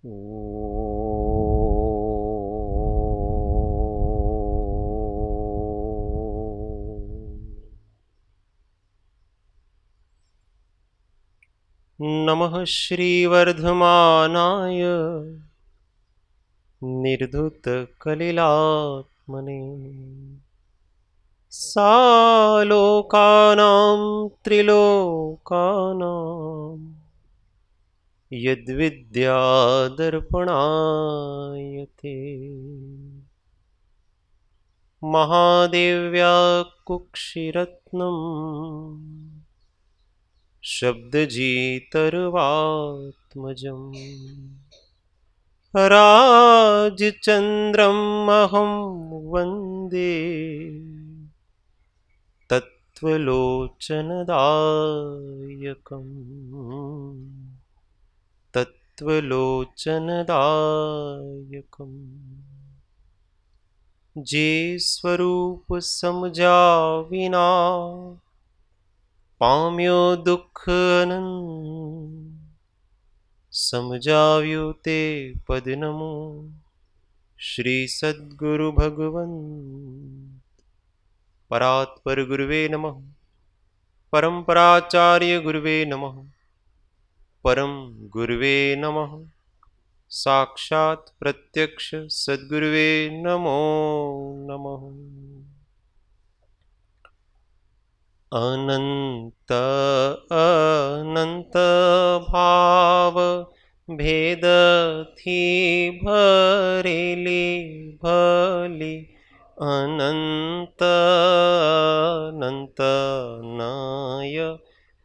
नमः श्रीवर्धमानाय निर्धुतकलिलात्मने सालोकानां त्रिलोकानां यद्विद्यादर्पणायते महादेव्या कुक्षिरत्नम् शब्दजीतर्वात्मजम् राजचन्द्रमहं वन्दे तत्त्वलोचनदायकम् तत्त्वलोचनदायकम् जे स्वरूप समझा विना पाम्यो दुख अनंत समझाव्યું તે પદ નમો શ્રી સદ્ગુરુ ભગવન પરાત્પર ગુરુવે નમઃ પરમપરાચાર્ય ગુરુવે નમઃ પરમ ગુરુવે નમઃ સાક્ષાત પ્રત્યક્ષ સદ્ગુરુવે નમો નમઃ અનંત અનંત ભાવ ભેદથી ભરેલી ભલી અનંત અનંત નય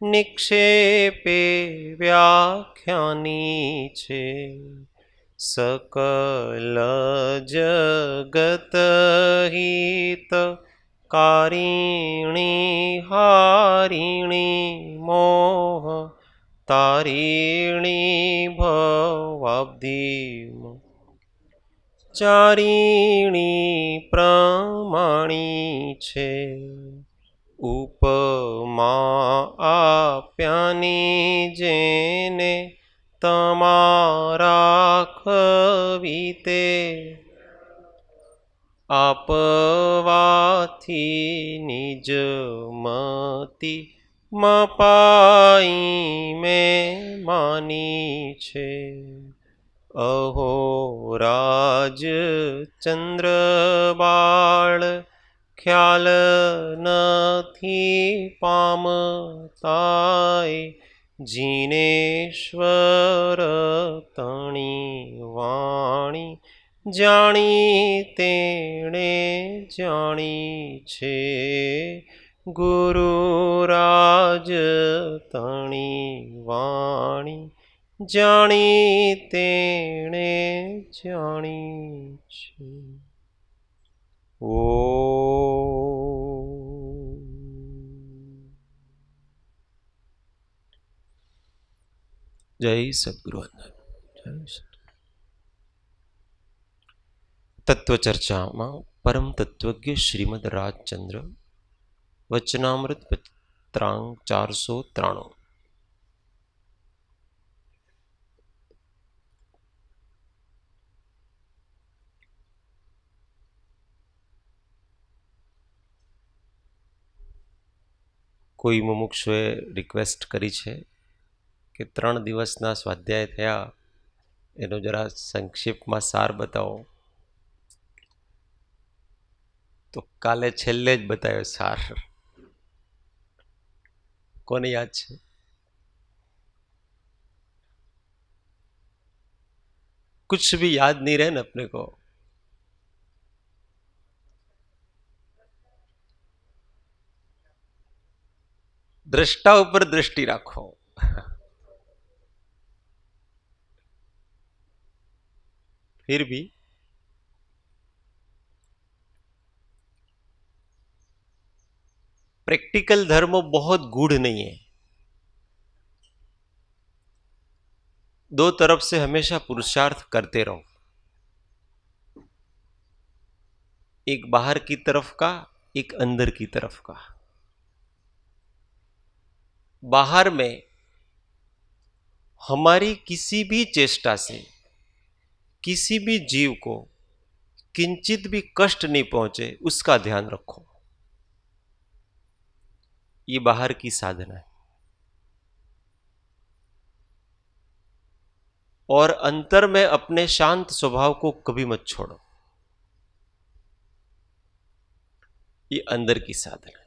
નિક્ષેપે વ્યાખ્યાની છે સકલ જગત હિત કારિણી હારિણી મોહ તારિણી ભવાબ્ધિ ચારિણી પ્રમાણી છે ઉપમા આપ્યાની જેને તમારા ખવીતે આપવાથી નિજ મતિ મપાઈ મેં માની છે અહો રાજ ચંદ્ર બાળ ખ્યાલ નથી પામતાય જીનેશ્વર તણી વાણી જાણી તેણે જાણી છે ગુરુરાજ તણી વાણી જાણી તેણે જાણી છે ઓ જય સદગુરુ જય સદગુરુ તત્વચર્ચામાં પરમ તત્વજ્ઞ શ્રીમદ રાજચંદ્ર વચનામૃત પત્રાંક 493 કોઈ મુમુક્ષુએ રિક્વેસ્ટ કરી છે કે 3 દિવસના સ્વાધ્યાય થયા એનો જરા સંક્ષિપ્તમાં સાર બતાવો. તો કાલે છેલ્લે જ બતાવ્યો સાર. કોને યાદ છે? कुछ भी याद नहीं रहे ना अपने को. દ્રષ્ટા ઉપર દ્રષ્ટિ રાખો. फिर भी प्रैक्टिकल धर्म बहुत गूढ़ नहीं है. दो तरफ से हमेशा पुरुषार्थ करते रहो. एक बाहर की तरफ का, एक अंदर की तरफ का. बाहर में हमारी किसी भी चेष्टा से किसी भी जीव को किंचित भी कष्ट नहीं पहुंचे उसका ध्यान रखो। ये बाहर की साधना है। और अंतर में अपने शांत स्वभाव को कभी मत छोड़ो। ये अंदर की साधना है।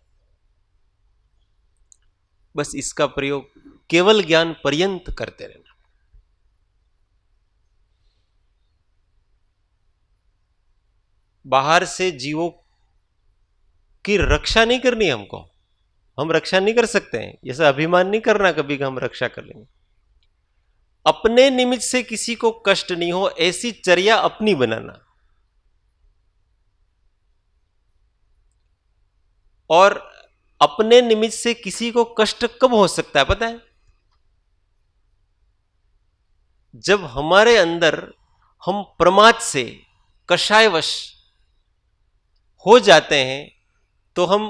बस इसका प्रयोग केवल ज्ञान पर्यंत करते रहना। बाहर से जीवों की रक्षा नहीं करनी हमको। हम रक्षा नहीं कर सकते हैं, ऐसा अभिमान नहीं करना कभी कि हम रक्षा कर लेंगे। अपने निमित्त से किसी को कष्ट नहीं हो ऐसी चर्या अपनी बनाना। और अपने निमित्त से किसी को कष्ट कब हो सकता है पता है? जब हमारे अंदर हम प्रमाद से कषायवश हो जाते हैं तो हम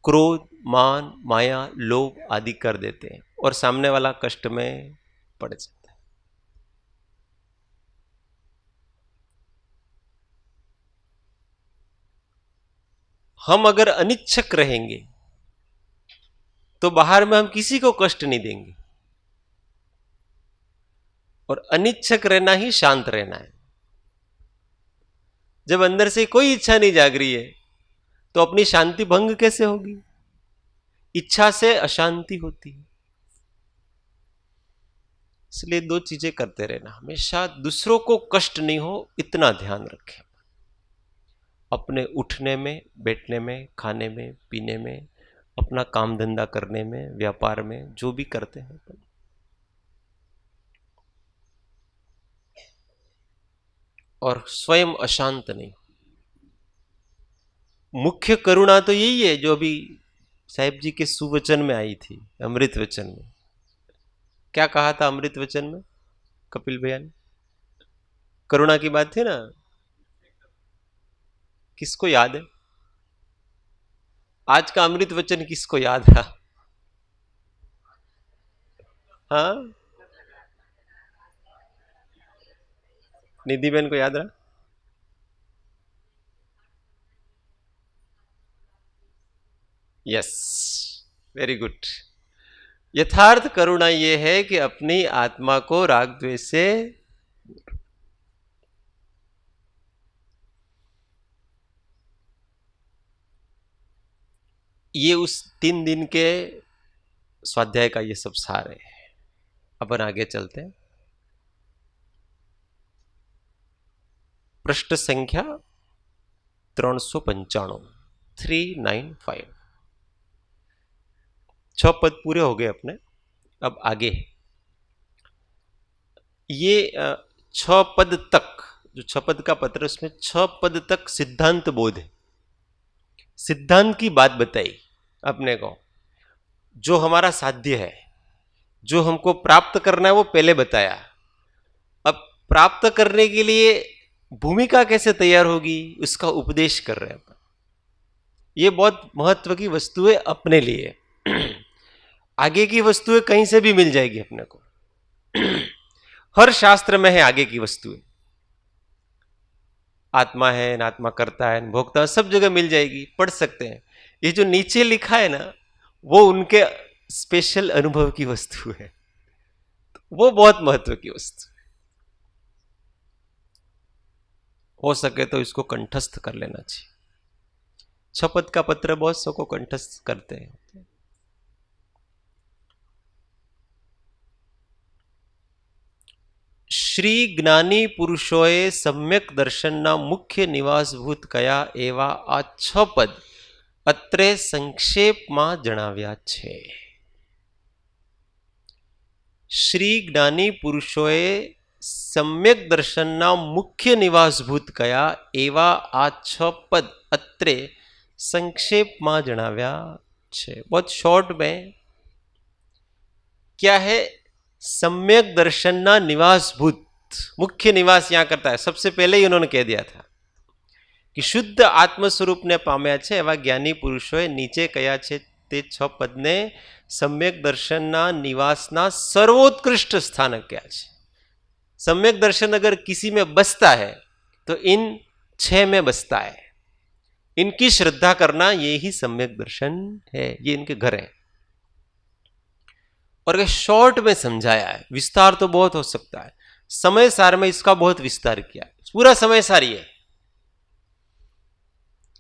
क्रोध, मान, माया, लोभ आदि कर देते हैं और सामने वाला कष्ट में पड़ जाता है। हम अगर अनिच्छक रहेंगे तो बाहर में हम किसी को कष्ट नहीं देंगे। और अनिच्छक रहना ही शांत रहना है। जब अंदर से कोई इच्छा नहीं जाग रही है तो अपनी शांति भंग कैसे होगी? इच्छा से अशांति होती है। इसलिए दो चीजें करते रहना, हमेशा दूसरों को कष्ट नहीं हो इतना ध्यान रखें। अपने उठने में, बैठने में, खाने में, पीने में, अपना काम धंधा करने में, व्यापार में, जो भी करते हैं। और स्वयं अशांत नहीं। मुख्य करुणा तो यही है जो अभी साहिब जी के सुवचन में आई थी, अमृत वचन में। क्या कहा था अमृत वचन में कपिल भैया ने? करुणा की बात थी ना। किसको याद है आज का अमृत वचन? किसको याद है? हाँ, निधि बहन को याद रहा? Yes, very good. यथार्थ करुणा यह है कि अपनी आत्मा को राग द्वेष से ये उस 3 दिन के स्वाध्याय का ये सब सार है। अपन आगे चलते हैं। पृष्ठ संख्या 395, 395। 6 पद पूरे हो गए अपने। अब आगे ये 6 पद तक, जो 6 पद का पत्र उसमें 6 पद तक सिद्धांत बोध है। सिद्धांत की बात बताई अपने को, जो हमारा साध्य है, जो हमको प्राप्त करना है वो पहले बताया। अब प्राप्त करने के लिए भूमिका कैसे तैयार होगी उसका उपदेश कर रहे हैं। ये बहुत महत्व की वस्तु है अपने लिए। आगे की वस्तुएं कहीं से भी मिल जाएगी अपने को। हर शास्त्र में है आगे की वस्तुएं। आत्मा है, अनात्मा करता है, भोगता है, सब जगह मिल जाएगी, पढ़ सकते हैं। ये जो नीचे लिखा है ना वो उनके स्पेशल अनुभव की वस्तु है, वो बहुत महत्व की वस्तु है। हो सके तो इसको कंठस्थ कर लेना चाहिए। 6 पद का पत्र बहुत सबको कंठस्थ करते हैं। श्री ज्ञानी पुरुषोए सम्यक दर्शनना मुख्य निवासभूत कया एवा आ 6 पद અત્રે સંક્ષેપમાં જણાવ્યા છે। શ્રી જ્ઞાની પુરુષોએ સમ્યક દર્શનના મુખ્ય નિવાસભૂત કયા એવા આ 6 પદ અત્રે संक्षेप में जणाव्या छे। बहुत शॉर्ट में क्या है? सम्यक दर्शन ना निवासभूत, मुख्य निवास यहां करता है। सबसे पहले ही उन्होंने कह दिया था कि शुद्ध आत्मस्वरूप ने पाम्या छे एवा ज्ञानी पुरुषोए नीचे कया छे ते 6 पद ने सम्यक दर्शन ना निवास ना सर्वोत्कृष्ट स्थान क्या छे। सम्यक दर्शन अगर किसी में बसता है तो इन 6 में बसता है। इनकी श्रद्धा करना ये ही सम्यक दर्शन है, ये इनके घर है। और शॉर्ट में समझाया है, विस्तार तो बहुत हो सकता है, समय सार में इसका बहुत विस्तार किया है। पूरा समय सार ये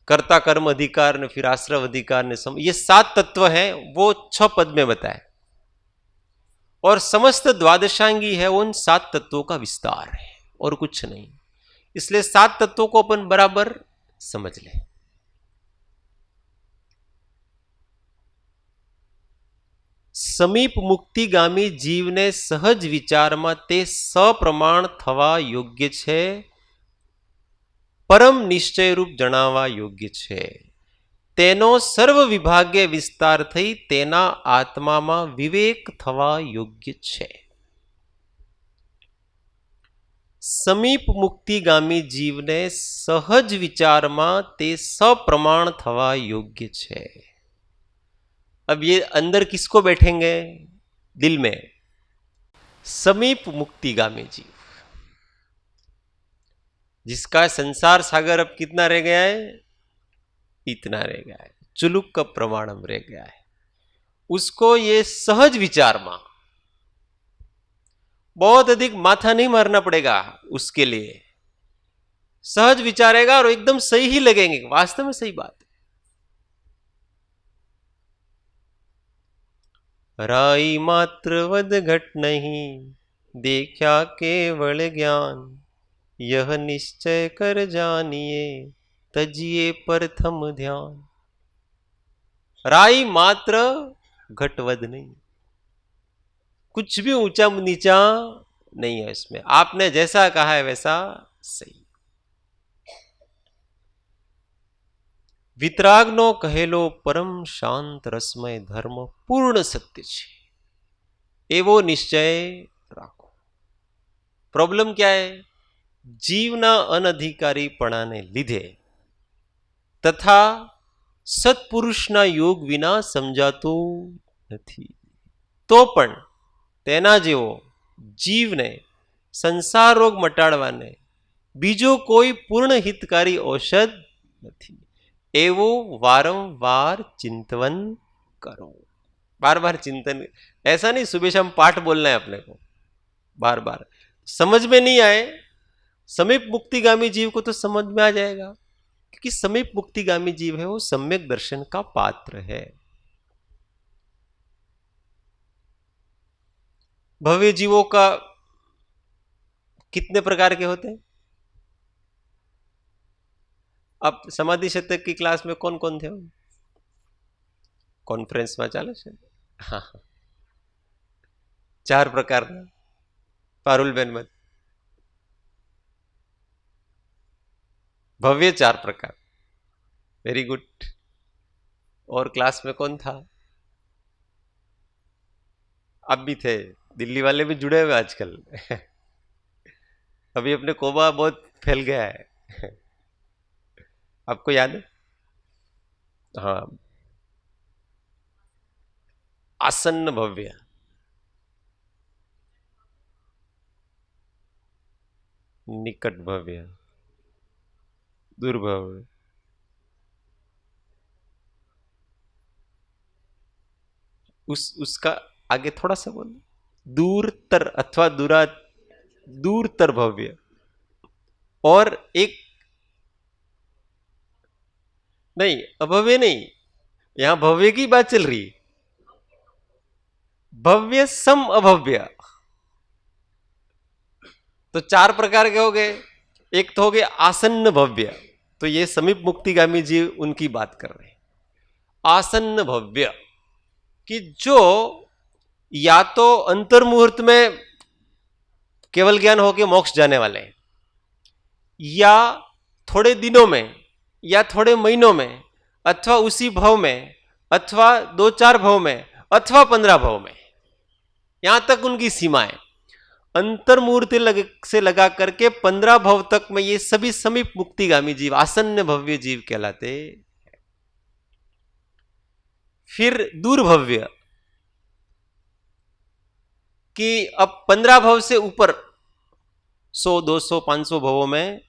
कर्ता कर्म अधिकार ने, फिर आश्रव अधिकार ने, ये 7 तत्व हैं, वो 6 पद में बताए। और समस्त द्वादशांगी है उन 7 तत्वों का विस्तार है और कुछ नहीं। इसलिए 7 तत्वों को अपन बराबर समझ लें। समीप मुक्तिगामी जीवने सहज विचाરમાં તે સપ્રમાણ થવા યોગ્ય છે, પરમ નિશ્ચય રૂપ જણાવવા યોગ્ય છે। તેનો સર્વ વિભાગ્ય વિસ્તાર થઈ તેના આત્મામાં વિવેક થવા યોગ્ય છે। સમીપ મુક્તિગામી જીવને સહજ વિચારમાં તે સપ્રમાણ થવા યોગ્ય છે। अब ये अंदर किसको बैठेंगे? दिल में। समीप मुक्तिगामी जीव, जिसका संसार सागर अब कितना रह गया है? इतना रह गया है, चुलुक का प्रमाणम रह गया है। उसको ये सहज विचार में बहुत अधिक माथा नहीं मारना पड़ेगा उसके लिए, सहज विचारेगा और एकदम सही ही लगेंगे, वास्तव में सही बात। राई मात्र वद घट नहीं, देखा केवल ज्ञान, यह निश्चय कर जानिए, तजिए प्रथम ध्यान। राई मात्र घटवद नहीं, कुछ भी ऊंचा नीचा नहीं है इसमें, आपने जैसा कहा है वैसा सही। વિતરાગનો કહેલો પરમ શાંત રસમય ધર્મ પૂર્ણ સત્ય છે, એવો નિશ્ચય રાખો। પ્રોબ્લેમ क्या है? જીવના અનધિકારીપણાને લીધે તથા સત્પુરુષના યોગ વિના સમજાતું નથી। તો પણ તેના જેવો જીવને સંસાર રોગ મટાડવાને બીજો કોઈ પૂર્ણ હિતકારી ઔષધ નથી। एवं वारंवार चिंतन करो। बार बार चिंतन, ऐसा नहीं सुबह शाम पाठ बोलना है अपने को बार बार। समझ में नहीं आए, समीप मुक्तिगामी जीव को तो समझ में आ जाएगा, क्योंकि समीप मुक्तिगामी जीव है वो सम्यक दर्शन का पात्र है। भव्य जीवों का कितने प्रकार के होते हैं? अब समाधि शतक की क्लास में कौन कौन थे? कॉन्फ्रेंस में चाले छे? हाँ, 4 प्रकार। पारुल बेन मत भव्य 4 प्रकार, वेरी गुड। और क्लास में कौन था? अब भी थे, दिल्ली वाले भी जुड़े हुए आजकल। अभी अपने कोबा बहुत फैल गया है। आपको याद है? हाँ, आसन्न भव्य, निकट भव्य, दुर्भव्य, उसका आगे थोड़ा सा बोल, दूरतर अथवा दूरतर भव्य। और एक नहीं, अभव्य नहीं, यहां भव्य की बात चल रही, भव्य सम अभव्य। तो 4 प्रकार के हो गए। एक तो हो गए आसन्न भव्य, तो ये समीप मुक्तिगामी जीव उनकी बात कर रहे हैं। आसन्न भव्य कि जो या तो अंतर मुहूर्त में केवल ज्ञान होके मोक्ष जाने वाले हैं, या थोड़े दिनों में, या थोड़े महीनों में, अथवा उसी भव में, अथवा 2-4 भव में, अथवा 15 भव में, यहां तक उनकी सीमाएं। अंतर मूर्ति से लगा करके 15 भव तक में ये सभी समीप मुक्तिगामी जीव, आसन्न भव्य जीव कहलाते। फिर दूरभव्य कि अब 15 भव से ऊपर 100, 200, 500 भवों में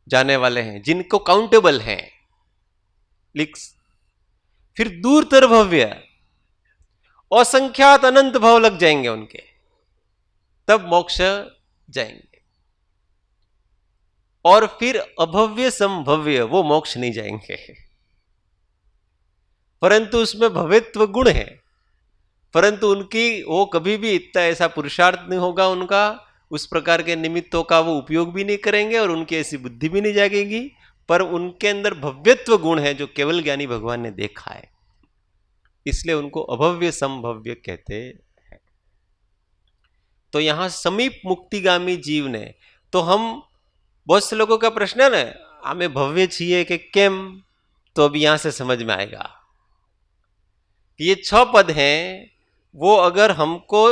जाने वाले हैं, जिनको काउंटेबल हैं। फिर दूरतर भव्य, असंख्यात अनंत भव लग जाएंगे उनके, तब मोक्ष जाएंगे। और फिर अभव्य संभव्य, वो मोक्ष नहीं जाएंगे, परंतु उसमें भव्यत्व गुण है, परंतु उनकी वो कभी भी इतना ऐसा पुरुषार्थ नहीं होगा उनका, उस प्रकार के निमित्तों का वो उपयोग भी नहीं करेंगे और उनकी ऐसी बुद्धि भी नहीं जागेगी, पर उनके अंदर भव्यत्व गुण है जो केवल ज्ञानी भगवान ने देखा है, इसलिए उनको अभव्य संभव्य कहते हैं। तो यहां समीप मुक्तिगामी जीव ने, तो हम बहुत से लोगों का प्रश्न है ना, हमें भव्य चाहिए कि केम, तो अब यहां से समझ में आएगा कि ये 6 पद हैं, वो अगर हमको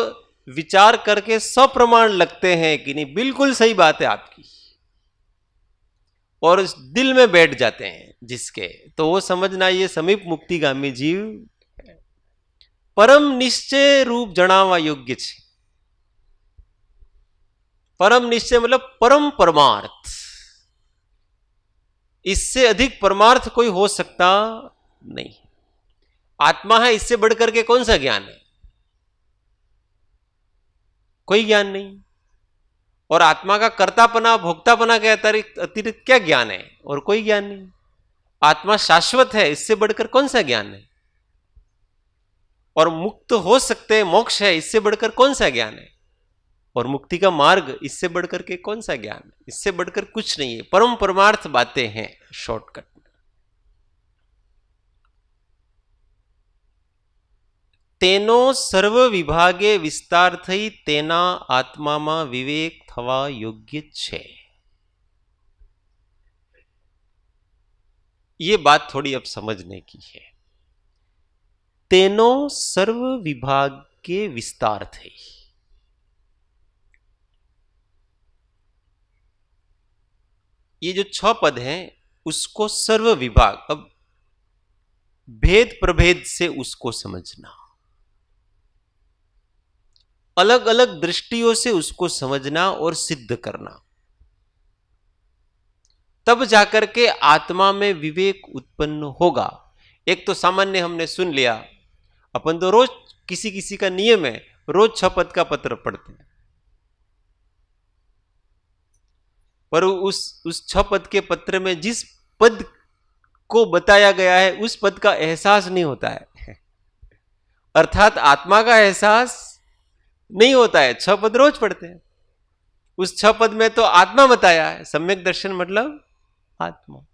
विचार करके सप्रमाण लगते हैं कि नहीं, बिल्कुल सही बात है आपकी, और दिल में बैठ जाते हैं जिसके, तो वो समझना ये समीप मुक्तिगामी जीव परम निश्चय रूप जणावा योग्य छे। परम निश्चय मतलब परम परमार्थ, इससे अधिक परमार्थ कोई हो सकता नहीं। आत्मा है, इससे बढ़कर के कौन सा ज्ञान है? कोई ज्ञान नहीं। और आत्मा का कर्तापना भोक्तापना के अतिरिक्त क्या ज्ञान है? और कोई ज्ञान नहीं। आत्मा शाश्वत है, इससे बढ़कर कौन सा ज्ञान है? और मुक्त हो सकते हैं, मोक्ष है, इससे बढ़कर कौन सा ज्ञान है? और मुक्ति का मार्ग, इससे बढ़कर के कौन सा ज्ञान है? इससे बढ़कर कुछ नहीं है। परम परमार्थ बातें हैं शॉर्टकट में। तेनो सर्व विभागे विस्तार थई तेना आत्माમાં विवेक थवा योग्य छे। ये बात थोड़ी अब समझने की है। तेनो सर्व विभाग के विस्तार थई, ये जो 6 पद हैं उसको सर्व विभाग, अब भेद प्रभेद से उसको समझना, अलग अलग दृष्टियों से उसको समझना और सिद्ध करना, तब जाकर के आत्मा में विवेक उत्पन्न होगा। एक तो सामान्य हमने सुन लिया, अपन तो रोज किसी किसी का नियम है, रोज 6 पद का पत्र पढ़ते हैं, पर उस 6 पद के पत्र में जिस पद को बताया गया है उस पद का एहसास नहीं होता है, अर्थात आत्मा का एहसास नहीं होता है। 6 पद रोज पढ़ते हैं, उस 6 पद में तो आत्मा बताया है। सम्यक दर्शन मतलब आत्मा।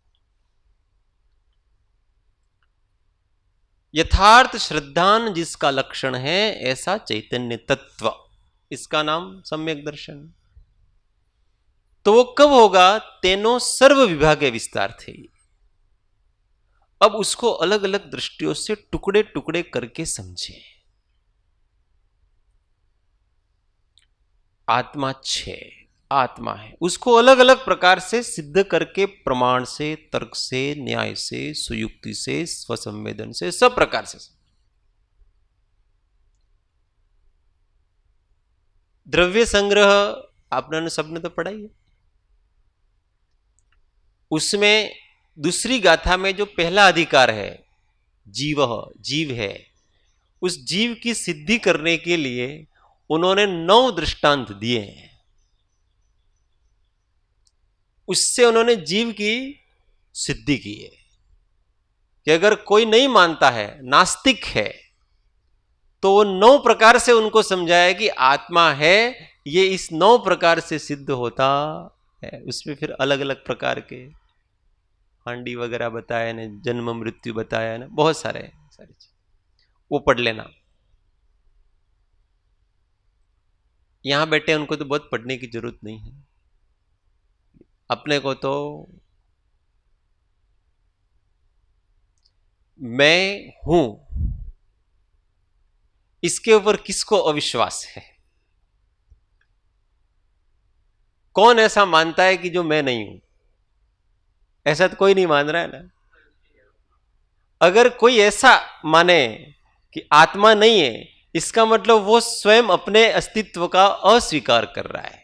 यथार्थ श्रद्धान जिसका लक्षण है ऐसा चैतन्य तत्व, इसका नाम सम्यक दर्शन। तो वो कब होगा? तेनो सर्व विभागे विस्तार थे। अब उसको अलग अलग दृष्टियों से टुकड़े टुकड़े करके समझे। आत्मा 6 आत्मा है, उसको अलग अलग प्रकार से सिद्ध करके, प्रमाण से, तर्क से, न्याय से, सुयुक्ति से, स्वसंवेदन से, सब प्रकार से। द्रव्य संग्रह आपने सबने तो पढ़ा ही है। उसमें दूसरी गाथा में जो पहला अधिकार है, जीव है, उस जीव की सिद्धि करने के लिए उन्होंने 9 दृष्टांत दिए हैं। उससे उन्होंने जीव की सिद्धि की है कि अगर कोई नहीं मानता है, नास्तिक है, तो वो 9 प्रकार से उनको समझाया कि आत्मा है, ये इस 9 प्रकार से सिद्ध होता है। उसमें फिर अलग अलग प्रकार के हांडी वगैरह बताया ना, जन्म मृत्यु बताया ना, बहुत सारी चीज, वो पढ़ लेना। यहां बैठे उनको तो बहुत पढ़ने की जरूरत नहीं है, अपने को तो मैं हूं, इसके ऊपर किसको अविश्वास है? कौन ऐसा मानता है कि जो मैं नहीं हूं? ऐसा तो कोई नहीं मान रहा है ना। अगर कोई ऐसा माने कि आत्मा नहीं है, इसका मतलब वो स्वयं अपने अस्तित्व का अस्वीकार कर रहा है।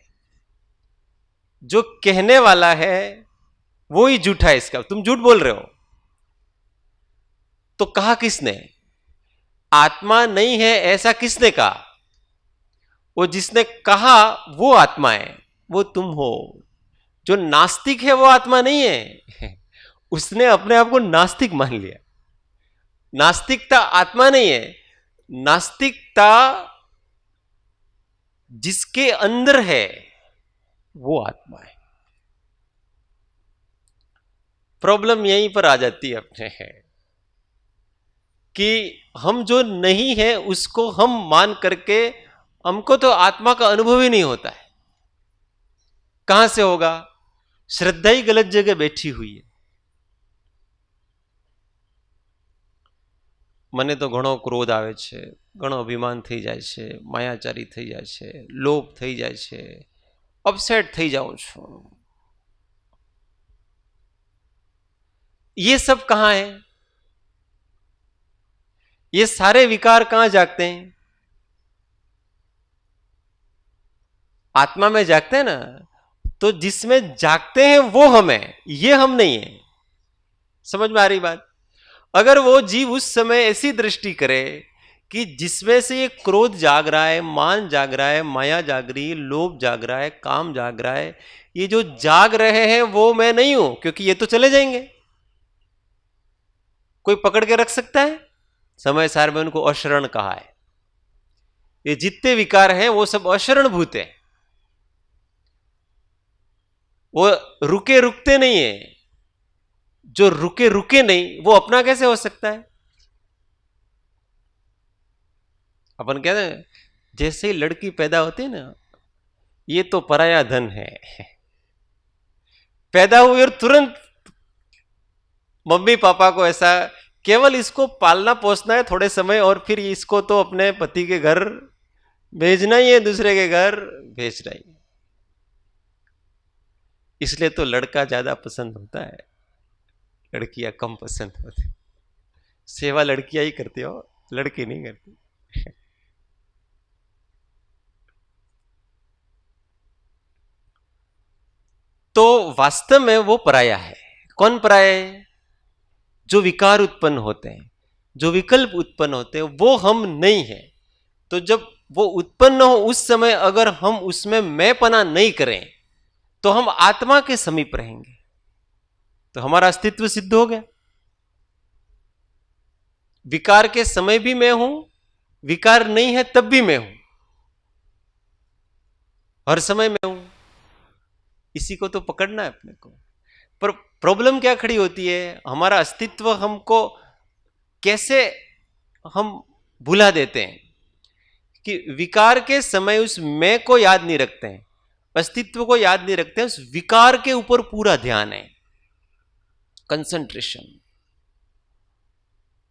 जो कहने वाला है वो ही झूठा है इसका, तुम झूठ बोल रहे हो। तो कहा किसने? आत्मा नहीं है ऐसा किसने कहा? वो जिसने कहा वो आत्मा है, वो तुम हो। जो नास्तिक है वो आत्मा नहीं है उसने अपने आप को नास्तिक मान लिया। नास्तिकता आत्मा नहीं है, नास्तिकता जिसके अंदर है वो आत्मा है। प्रॉब्लम यहीं पर आ जाती है अपने है कि हम जो नहीं है उसको हम मान करके, हमको तो आत्मा का अनुभव ही नहीं होता है। कहां से होगा? श्रद्धा ही गलत जगह बैठी हुई है। મને તો ઘણો ક્રોધ આવે છે, ઘણો અભિમાન થઈ જાય છે, માયાચારી થઈ જાય છે, લોભ થઈ જાય છે, અપસેટ થઈ જાઉં છું। ये सब कहां है? ये सारे विकार कहां जागते हैं? आत्मा में जागते हैं ना। तो जिसमें जागते हैं वो हम है, ये हम नहीं है। समझ में आ रही बात? अगर वो जीव उस समय ऐसी दृष्टि करे कि जिसमें से ये क्रोध जाग रहा है, मान जाग रहा है, माया जाग रही है, लोभ जाग रहा है, काम जाग रहा है, ये जो जाग रहे हैं वो मैं नहीं हूं, क्योंकि ये तो चले जाएंगे। कोई पकड़ के रख सकता है? समय सार में उनको अशरण कहा है। ये जितने विकार हैं वो सब अशरण भूत है, वो रुके रुकते नहीं है। जो रुके रुके नहीं वो अपना कैसे हो सकता है? अपन कहते हैं जैसे ही लड़की पैदा होती है ना, ये तो पराया धन है। पैदा हुई और तुरंत मम्मी पापा को ऐसा, केवल इसको पालना पोसना है थोड़े समय, और फिर इसको तो अपने पति के घर भेजना ही है, दूसरे के घर भेजना ही। इसलिए तो लड़का ज्यादा पसंद होता है, लड़कियां कम पसंद होती। सेवा लड़कियां ही करती हो, लड़की नहीं करती। तो वास्तव में वो पराया है। कौन पराया है? जो विकार उत्पन्न होते हैं, जो विकल्प उत्पन्न होते हैं, वो हम नहीं है। तो जब वो उत्पन्न हो उस समय अगर हम उसमें मैंपना नहीं करें तो हम आत्मा के समीप रहेंगे, तो हमारा अस्तित्व सिद्ध हो गया। विकार के समय भी मैं हूं, विकार नहीं है तब भी मैं हूं, हर समय मैं हूं। इसी को तो पकड़ना है अपने को। पर प्रॉब्लम क्या खड़ी होती है? हमारा अस्तित्व हमको कैसे हम भुला देते हैं कि विकार के समय उस मैं को याद नहीं रखते हैं, अस्तित्व को याद नहीं रखते हैं, उस विकार के ऊपर पूरा ध्यान है, कंसंट्रेशन।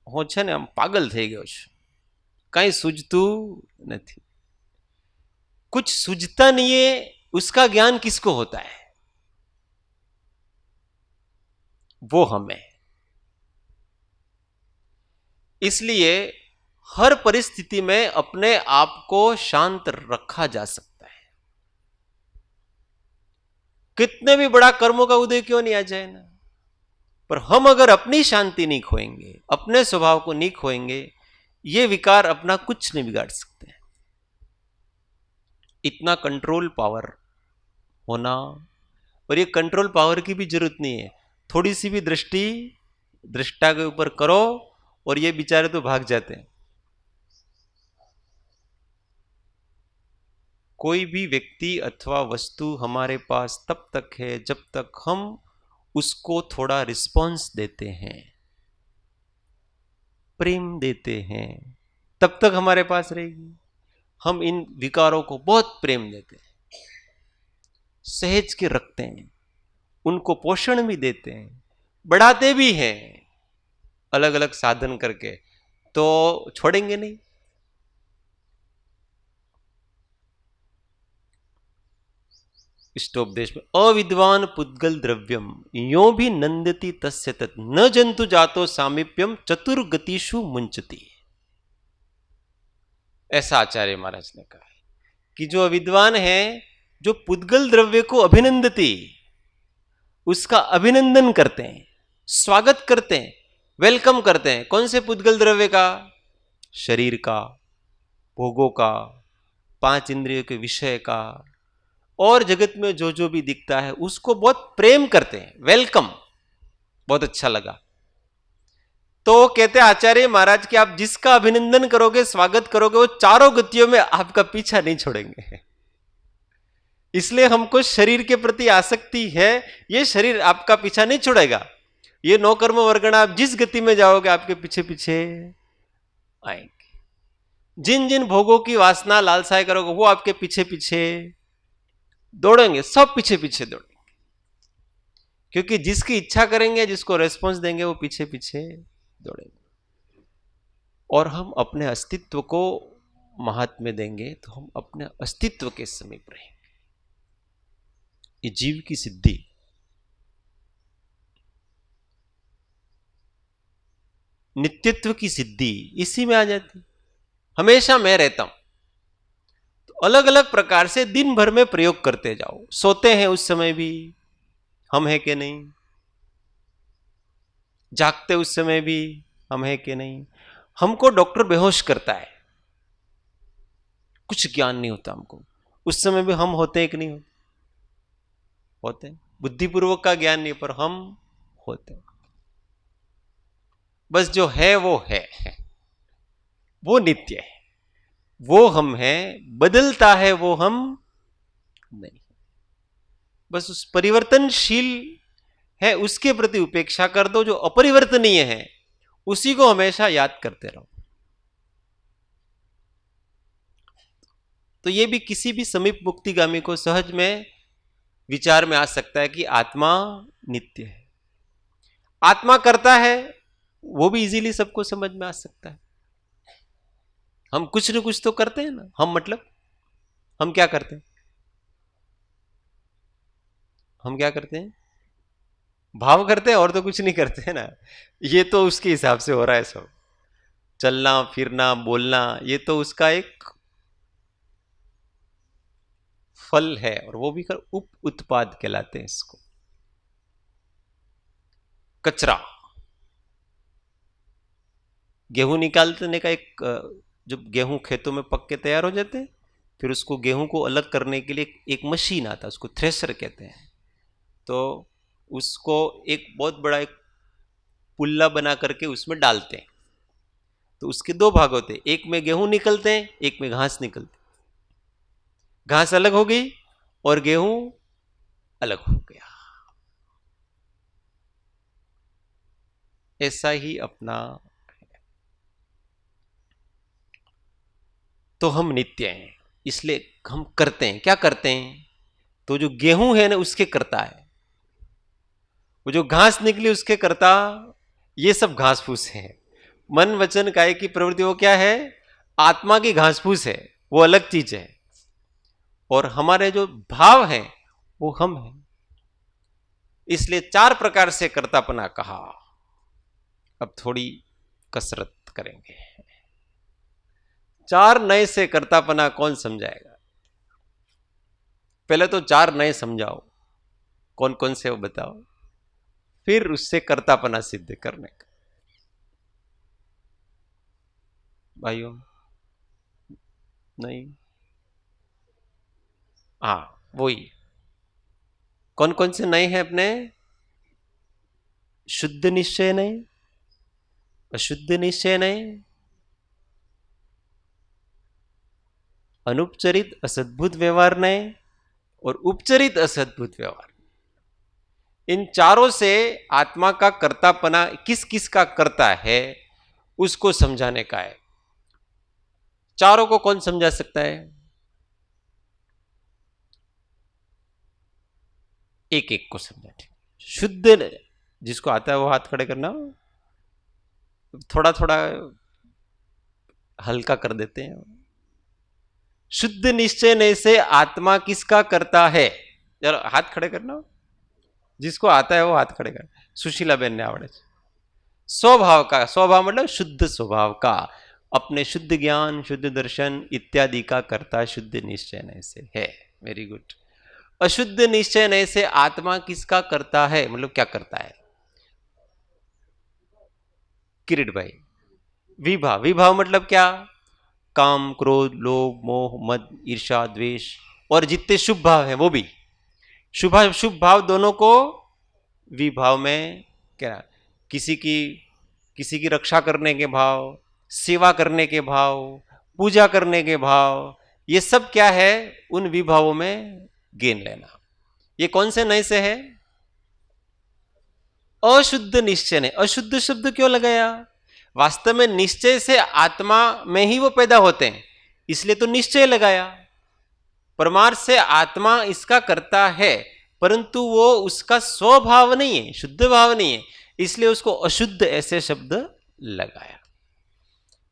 હું છે ને આમ પાગલ થઈ ગયો છું, કઈ सूझતું નથી। कुछ सूझता नहीं है, उसका ज्ञान किसको होता है? वो हमें। इसलिए हर परिस्थिति में अपने आप को शांत रखा जा सकता है। कितने भी बड़ा कर्मों का उदय क्यों नहीं आ जाए ना, पर हम अगर अपनी शांति नहीं खोएंगे, अपने स्वभाव को नहीं खोएंगे, ये विकार अपना कुछ नहीं बिगाड़ सकते हैं। इतना कंट्रोल पावर होना, और ये कंट्रोल पावर की भी जरूरत नहीं है। थोड़ी सी भी दृष्टि दृष्टा के ऊपर करो और ये बेचारे तो भाग जाते हैं। कोई भी व्यक्ति अथवा वस्तु हमारे पास तब तक है जब तक हम उसको थोड़ा रिस्पॉन्स देते हैं, प्रेम देते हैं, तब तक हमारे पास रहेगी। हम इन विकारों को बहुत प्रेम देते हैं, सहेज के रखते हैं, उनको पोषण भी देते हैं, बढ़ाते भी हैं अलग अलग साधन करके, तो छोड़ेंगे नहीं। इष्टोपदेश में अविद्वान पुद्गल द्रव्यम यो भी नंदती तस्य तत् न जंतु जातो सामीप्यम चतुर्गतिषु मुंचती। ऐसा आचार्य महाराज ने कहा है कि जो अविद्वान है जो पुद्गल द्रव्य को अभिनंदती, उसका अभिनंदन करते हैं, स्वागत करते हैं, वेलकम करते हैं। कौन से पुद्गल द्रव्य का? शरीर का, भोगों का, 5 इंद्रियों के विषय का, और जगत में जो जो भी दिखता है उसको बहुत प्रेम करते हैं, वेलकम, बहुत अच्छा लगा। तो कहते हैं आचार्य महाराज कि आप जिसका अभिनंदन करोगे, स्वागत करोगे, वो चारों गतियों में आपका पीछा नहीं छोड़ेंगे। इसलिए हमको शरीर के प्रति आसक्ति है, ये शरीर आपका पीछा नहीं छोड़ेगा। ये नौकर्म वर्गण, आप जिस गति में जाओगे आपके पीछे पीछे आएंगे। जिन जिन भोगों की वासना लालसाएं करोगे वो आपके पीछे पीछे दौड़ेंगे, सब पीछे पीछे दौड़ेंगे। क्योंकि जिसकी इच्छा करेंगे, जिसको रेस्पॉन्स देंगे, वो पीछे पीछे दौड़ेंगे। और हम अपने अस्तित्व को महात्म्य देंगे तो हम अपने अस्तित्व के समीप रहेंगे। ये जीव की सिद्धि। नित्यत्व की सिद्धि इसी में आ जाती। हमेशा मैं रहता हूं, तो अलग अलग प्रकार से दिन भर में प्रयोग करते जाओ। सोते हैं उस समय भी हम हैं कि नहीं, जागते उस समय भी हम हैं कि नहीं। हमको डॉक्टर बेहोश करता है, कुछ ज्ञान नहीं होता हमको, उस समय भी हम होते हैं कि नहीं होते हैं। बुद्धिपूर्वक का ज्ञान नहीं, पर हम होते हैं। बस जो है वो है, वो नित्य है, वो हम हैं। बदलता है वो हम नहीं। बस उस परिवर्तनशील है उसके प्रति उपेक्षा कर दो। जो अपरिवर्तनीय है उसी को हमेशा याद करते रहो। तो ये भी किसी भी समीप मुक्तिगामी को सहज में विचार में आ सकता है कि आत्मा नित्य है। आत्मा करता है वो भी इजीली सबको समझ में आ सकता है। हम कुछ न कुछ तो करते हैं ना। हम मतलब हम क्या करते हैं? हम क्या करते हैं? भाव करते हैं, और तो कुछ नहीं करते हैं ना। ये तो उसके हिसाब से हो रहा है सब, चलना फिरना बोलना, ये तो उसका एक फल है, और वो भी कर उप उत्पाद कहलाते हैं इसको। कचरा, गेहूं निकालने का एक, जब गेहूं खेतों में पक के तैयार हो जाते हैं, फिर उसको गेहूं को अलग करने के लिए एक मशीन आता है, उसको थ्रेशर कहते हैं। तो उसको एक बहुत बड़ा एक पुल्ला बना करके उसमें डालते हैं। तो उसके 2 भाग होते हैं, एक में गेहूं निकलते हैं, एक में घास निकलती। घास अलग हो गई और गेहूं अलग हो गया। ऐसा ही अपना। तो हम नित्य हैं, इसलिए हम करते हैं। क्या करते हैं? तो जो गेहूं है ना उसके करता है, वो जो घास निकली उसके करता। ये सब घास फूस है। मन वचन काया की प्रवृत्ति वो क्या है? आत्मा की घास फूस है, वो अलग चीज है। और हमारे जो भाव हैं वो हम हैं। इसलिए 4 प्रकार से कर्तापना कहा। अब थोड़ी कसरत करेंगे। 4 नए से कर्तापना कौन समझाएगा? पहले तो 4 नए समझाओ, कौन कौन से वो बताओ, फिर उससे कर्तापना सिद्ध करने का। भाइयों नहीं, हाँ वही। कौन कौन से नए हैं अपने? शुद्ध निश्चय नए, अशुद्ध निश्चय नए, अनुपचरित असद्भुत व्यवहार नए, और उपचरित असद्भुत व्यवहार। इन चारों से आत्मा का कर्तापना किस किस का करता है उसको समझाने का है। चारों को कौन समझा सकता है? एक एक को समझा। शुद्ध जिसको आता है वो हाथ खड़े करना, थोड़ा थोड़ा हल्का कर देते हैं। शुद्ध निश्चय से आत्मा किसका करता है? जरा हाथ खड़े करना, जिसको आता है वो हाथ खड़े कर। सुशीला बेन ने आवड़े। स्वभाव का, स्वभाव मतलब शुद्ध स्वभाव का, अपने शुद्ध ज्ञान, शुद्ध दर्शन इत्यादि का कर्ता शुद्ध निश्चय से है। Very good. अशुद्ध निश्चय नय से आत्मा किसका करता है, मतलब क्या करता है? किरीट भाई, विभाव। विभाव मतलब क्या? काम, क्रोध, लोभ, मोह, मद, ईर्ष्या, द्वेष और जितने शुभ भाव हैं वो भी, शुभ शुभ भाव दोनों को विभाव में क्या? किसी की रक्षा करने के भाव, सेवा करने के भाव, पूजा करने के भाव, ये सब क्या है? उन विभावों में गेन लेना। ये कौन से नय से है? अशुद्ध निश्चय ने। अशुद्ध शब्द क्यों लगाया? वास्तव में निश्चय से आत्मा में ही वो पैदा होते हैं, इसलिए तो निश्चय लगाया। परमार्थ से आत्मा इसका करता है, परंतु वो उसका स्वभाव नहीं है, शुद्ध भाव नहीं है, इसलिए उसको अशुद्ध ऐसे शब्द लगाया।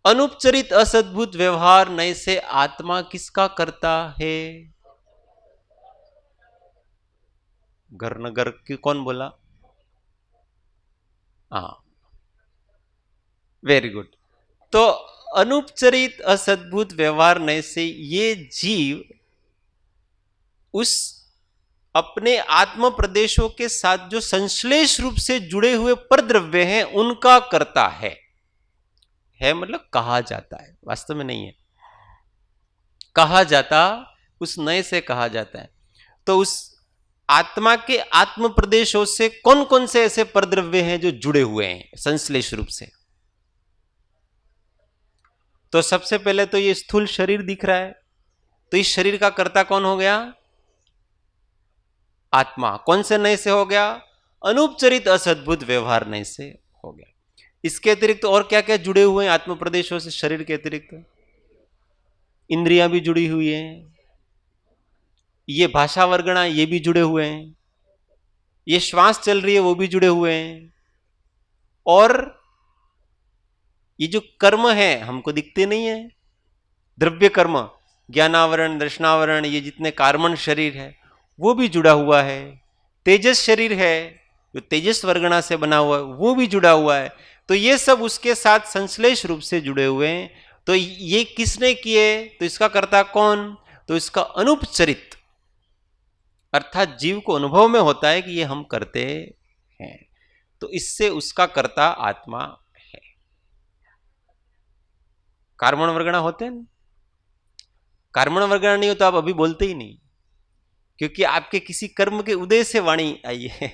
अनुपचरित असद्भुत व्यवहार नय से आत्मा किसका करता है? घर नगर की कौन बोला? हाँ, वेरी गुड। तो अनुपचरित असद्भुत व्यवहार नय से ये जीव उस अपने आत्म प्रदेशों के साथ जो संश्लेष रूप से जुड़े हुए परद्रव्य हैं उनका करता है मतलब कहा जाता है, वास्तव में नहीं है, कहा जाता, उस नय से कहा जाता है। तो उस आत्मा के आत्म प्रदेशों से कौन कौन से ऐसे परद्रव्य हैं जो जुड़े हुए हैं संश्लेष रूप से? तो सबसे पहले तो ये स्थूल शरीर दिख रहा है, तो इस शरीर का कर्ता कौन हो गया? आत्मा। कौन से नय से हो गया? अनुपचरित असद्भुत व्यवहार नय से हो गया। इसके अतिरिक्त और क्या क्या जुड़े हुए हैं आत्म प्रदेशों से? शरीर के अतिरिक्त इंद्रियां भी जुड़ी हुई हैं, ये भाषा वर्गणा ये भी जुड़े हुए हैं, ये श्वास चल रही है वो भी जुड़े हुए हैं, और ये जो कर्म है हमको दिखते नहीं है, द्रव्य कर्म, ज्ञानावरण, दर्शनावरण, ये जितने कार्बन शरीर है वो भी जुड़ा हुआ है। तेजस शरीर है जो तेजस वर्गणा से बना हुआ है वो भी जुड़ा हुआ है। तो ये सब उसके साथ संश्लेष रूप से जुड़े हुए हैं। तो ये किसने किए? तो इसका कर्ता कौन? तो इसका अनुपचरित, अर्थात जीव को अनुभव में होता है कि ये हम करते हैं, तो इससे उसका कर्ता आत्मा है। कार्बन वर्गणा होते हैं, कार्बन वर्गणा नहीं हो तो आप अभी बोलते ही नहीं, क्योंकि आपके किसी कर्म के उदय से वाणी आई है।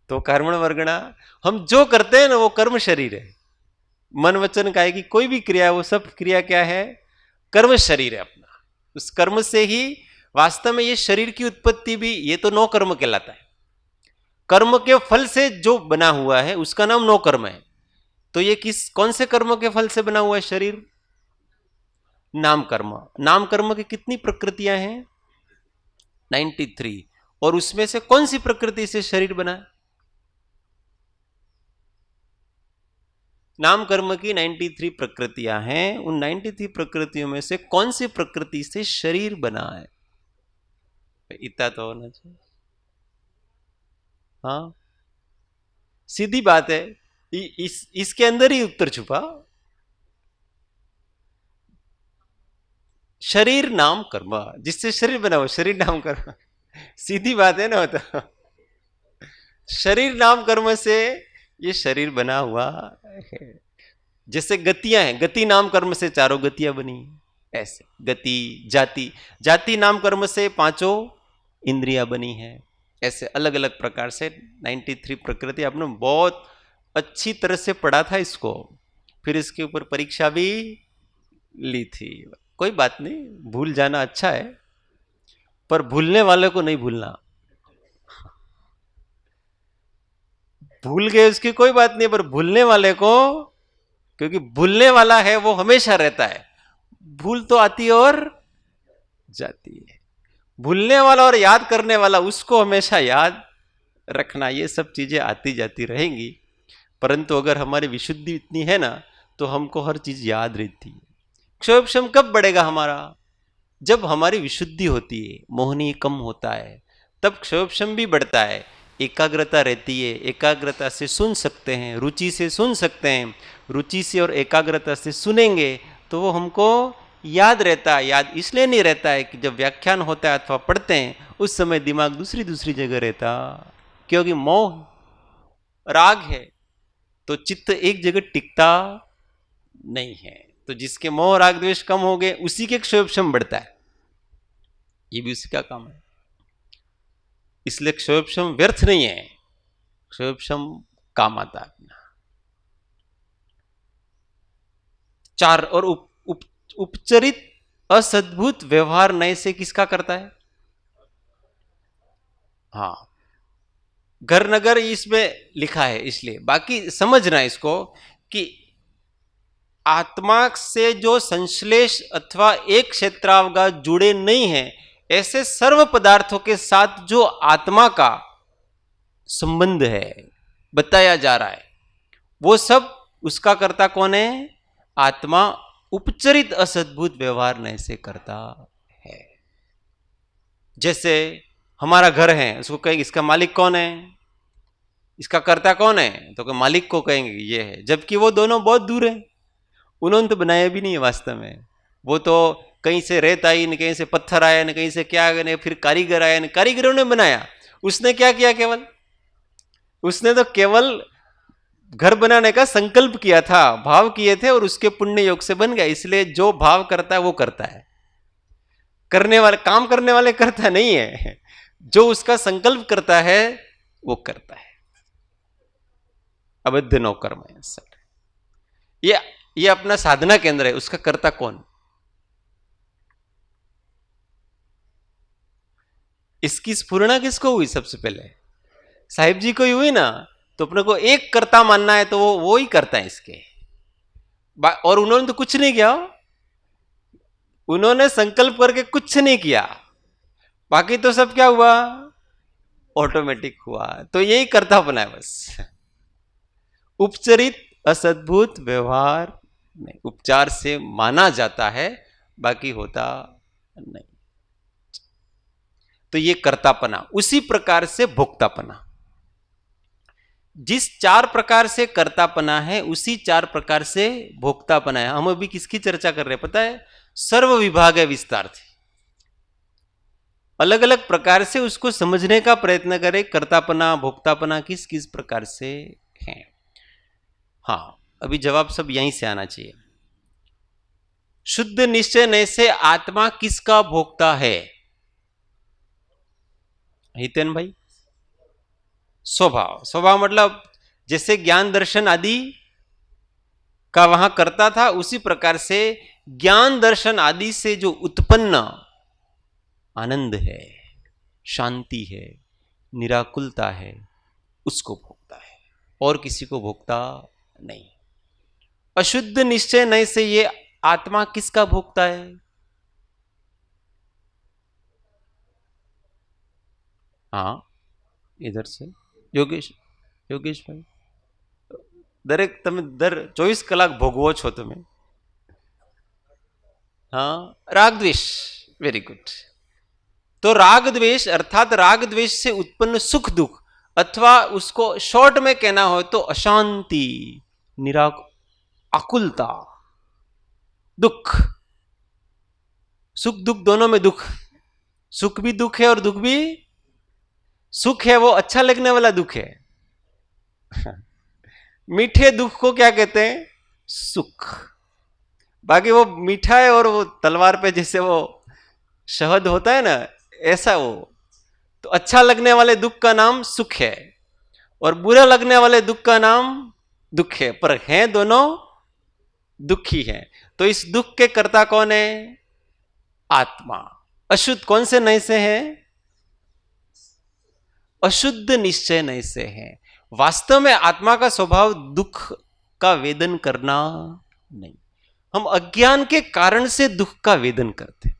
तो कर्मण वर्गणा, हम जो करते हैं ना वो कर्म शरीर है। मन वचन काया की कोई भी क्रिया है वो सब क्रिया क्या है? कर्म शरीर है अपना। उस कर्म से ही वास्तव में ये शरीर की उत्पत्ति भी, ये तो नौ कर्म कहलाता है। कर्म के फल से जो बना हुआ है उसका नाम नौ कर्म है। तो ये कौन से कर्म के फल से बना हुआ है शरीर? नाम कर्म। नाम कर्म की कितनी प्रकृतियां हैं? 93। और उसमें से कौन सी प्रकृति से शरीर बना? नाम कर्म की 93 प्रकृतियां हैं। उन 93 प्रकृतियों में से कौन सी प्रकृति से शरीर बना है? इतना तो होना चाहिए। हाँ, सीधी बात है, इसके अंदर ही उत्तर छुपा। शरीर नाम कर्म, जिससे शरीर बना हो शरीर नाम कर्म। सीधी बात है ना। तो शरीर नाम कर्म से ये शरीर बना हुआ है। जैसे गतियां हैं, गति नाम कर्म से चारों गतियां बनी, ऐसे गति, जाति, जाति नाम कर्म से पांचों इंद्रियां बनी है। ऐसे अलग अलग प्रकार से 93 प्रकृति। आपने बहुत अच्छी तरह से पढ़ा था इसको, फिर इसके ऊपर परीक्षा भी ली थी। कोई बात नहीं, भूल जाना अच्छा है, पर भूलने वाले को नहीं भूलना। भूल गए उसकी कोई बात नहीं, पर भूलने वाले को, क्योंकि भूलने वाला है वो हमेशा रहता है, भूल तो आती और जाती है। भूलने वाला और याद करने वाला, उसको हमेशा याद रखना। ये सब चीजें आती जाती रहेंगी, परंतु अगर हमारी विशुद्धि इतनी है ना तो हमको हर चीज याद रहती है। क्षोभक्षम कब बढ़ेगा हमारा? जब हमारी विशुद्धि होती है, मोहनी कम होता है, तब क्षोभक्षम भी बढ़ता है। एकाग्रता रहती है, एकाग्रता से सुन सकते हैं, रुचि से सुन सकते हैं, रुचि से और एकाग्रता से सुनेंगे तो वो हमको याद रहता है। याद इसलिए नहीं रहता है कि जब व्याख्यान होता है अथवा पढ़ते हैं उस समय दिमाग दूसरी दूसरी जगह रहता, क्योंकि मोह राग है तो चित्त एक जगह टिकता नहीं है। तो जिसके मोह राग द्वेष कम हो गए उसी के क्षोभक्षम बढ़ता है, ये भी उसी का काम है। इसलिए क्षोभक्षम व्यर्थ नहीं है, क्षोभक्षम काम आता है अपना। चार और उपचरित असद्भुत व्यवहार नए से किसका करता है? हाँ, घर नगर इसमें लिखा है इसलिए, बाकी समझना इसको कि आत्मा से जो संश्लेष अथवा एक क्षेत्रावगाह जुड़े नहीं है, ऐसे सर्व पदार्थों के साथ जो आत्मा का संबंध है बताया जा रहा है, वो सब उसका कर्ता कौन है? आत्मा उपचरित असद्भुत व्यवहार नए से करता है। जैसे हमारा घर है, उसको कहेंगे इसका मालिक कौन है, इसका कर्ता कौन है, तो मालिक को कहेंगे ये है, जबकि वो दोनों बहुत दूर है। उन्होंने तो बनाया भी नहीं है वास्तव में, वो तो कहीं से रेत आई, न कहीं से पत्थर आया, न कहीं से क्या आया, न फिर कारीगर आया, न कारीगरों ने बनाया। उसने क्या किया? केवल उसने तो केवल घर बनाने का संकल्प किया था, भाव किए थे और उसके पुण्य योग से बन गया। इसलिए जो भाव करता है वो करता है, करने वाले काम करने वाले करता नहीं है, जो उसका संकल्प करता है वो करता है। अबद्ध नौकर में सर ये अपना साधना केंद्र है, उसका कर्ता कौन? इसकी स्फुरणा किसको हुई? सबसे पहले साहिब जी को ही हुई ना। तो अपने को एक कर्ता मानना है तो वो ही करता है इसके, और उन्होंने तो कुछ नहीं किया, उन्होंने संकल्प करके कुछ नहीं किया, बाकी तो सब क्या हुआ? ऑटोमेटिक हुआ। तो यही कर्ता बना है बस। उपचरित असद्भुत व्यवहार नहीं, उपचार से माना जाता है, बाकी होता नहीं। तो ये कर्तापना। उसी प्रकार से भोक्तापना, जिस चार प्रकार से कर्तापना है उसी चार प्रकार से भोक्तापना है। हम अभी किसकी चर्चा कर रहे हैं पता है? सर्व विभाग है विस्तार से, अलग अलग प्रकार से उसको समझने का प्रयत्न करें। कर्तापना भोक्तापना किस किस प्रकार से है। हाँ, अभी जवाब सब यहीं से आना चाहिए। शुद्ध निश्चय नए से आत्मा किसका भोक्ता है? हितेन भाई, स्वभाव। स्वभाव मतलब जैसे ज्ञान दर्शन आदि का वहां करता था, उसी प्रकार से ज्ञान दर्शन आदि से जो उत्पन्न आनंद है, शांति है, निराकुलता है, उसको भोगता है, और किसी को भोगता नहीं। अशुद्ध निश्चय नए से ये आत्मा किसका भोगता है? हाँ, इधर से योगेश भाई, दरेक તમે દર 24 કલાક ભોગવો છો તમે। हाँ, राग द्वेष, वेरी गुड। तो राग द्वेष अर्थात राग द्वेष से उत्पन्न सुख दुख, अथवा उसको शॉर्ट में कहना हो तो अशांति, आकुलता, दुख। सुख दुख दोनों में दुख, सुख भी दुख है और दुख भी सुख है, वो अच्छा लगने वाला दुख है। मीठे दुख को क्या कहते हैं? सुख। बाकी वो मीठा है और वो तलवार पे जैसे वो शहद होता है ना, ऐसा वो। तो अच्छा लगने वाले दुख का नाम सुख है और बुरा लगने वाले दुख का नाम दुख है, पर हैं दोनों दुखी हैं। तो इस दुख के कर्ता कौन है? आत्मा। अशुद्ध कौन से नए से है? अशुद्ध निश्चय नए से है। वास्तव में आत्मा का स्वभाव दुख का वेदन करना नहीं, हम अज्ञान के कारण से दुख का वेदन करते।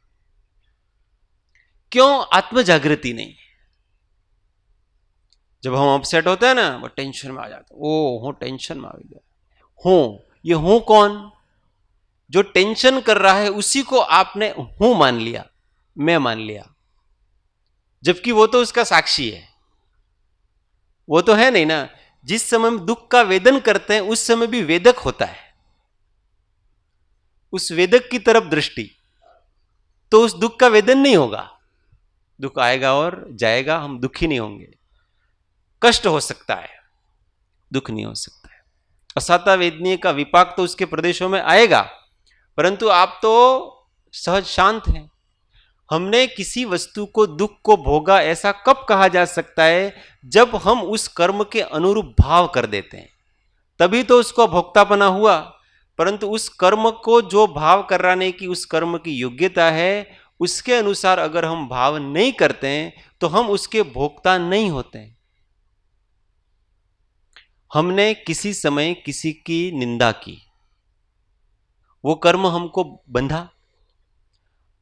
क्यों? आत्म जागृति नहीं। जब हम अपसेट होते हैं ना, वो टेंशन में आ जाते, ओ हूं टेंशन में आ गया, हूं, ये हूं कौन? जो टेंशन कर रहा है उसी को आपने हूं मान लिया, मैं मान लिया, जबकि वो तो उसका साक्षी है, वो तो है नहीं ना। जिस समय हम दुख का वेदन करते हैं उस समय भी वेदक होता है, उस वेदक की तरफ दृष्टि, तो उस दुख का वेदन नहीं होगा। दुख आएगा और जाएगा, हम दुखी नहीं होंगे। कष्ट हो सकता है, दुख नहीं हो सकता है। असाता वेदनीय का विपाक तो उसके प्रदेशों में आएगा, परंतु आप तो सहज शांत हैं। हमने किसी वस्तु को, दुख को भोगा, ऐसा कब कहा जा सकता है? जब हम उस कर्म के अनुरूप भाव कर देते हैं, तभी तो उसको भोक्तापना हुआ। परंतु उस कर्म को जो भाव कराने की उस कर्म की योग्यता है, उसके अनुसार अगर हम भाव नहीं करते हैं तो हम उसके भोक्ता नहीं होते हैं। हमने किसी समय किसी की निंदा की, वो कर्म हमको बंधा।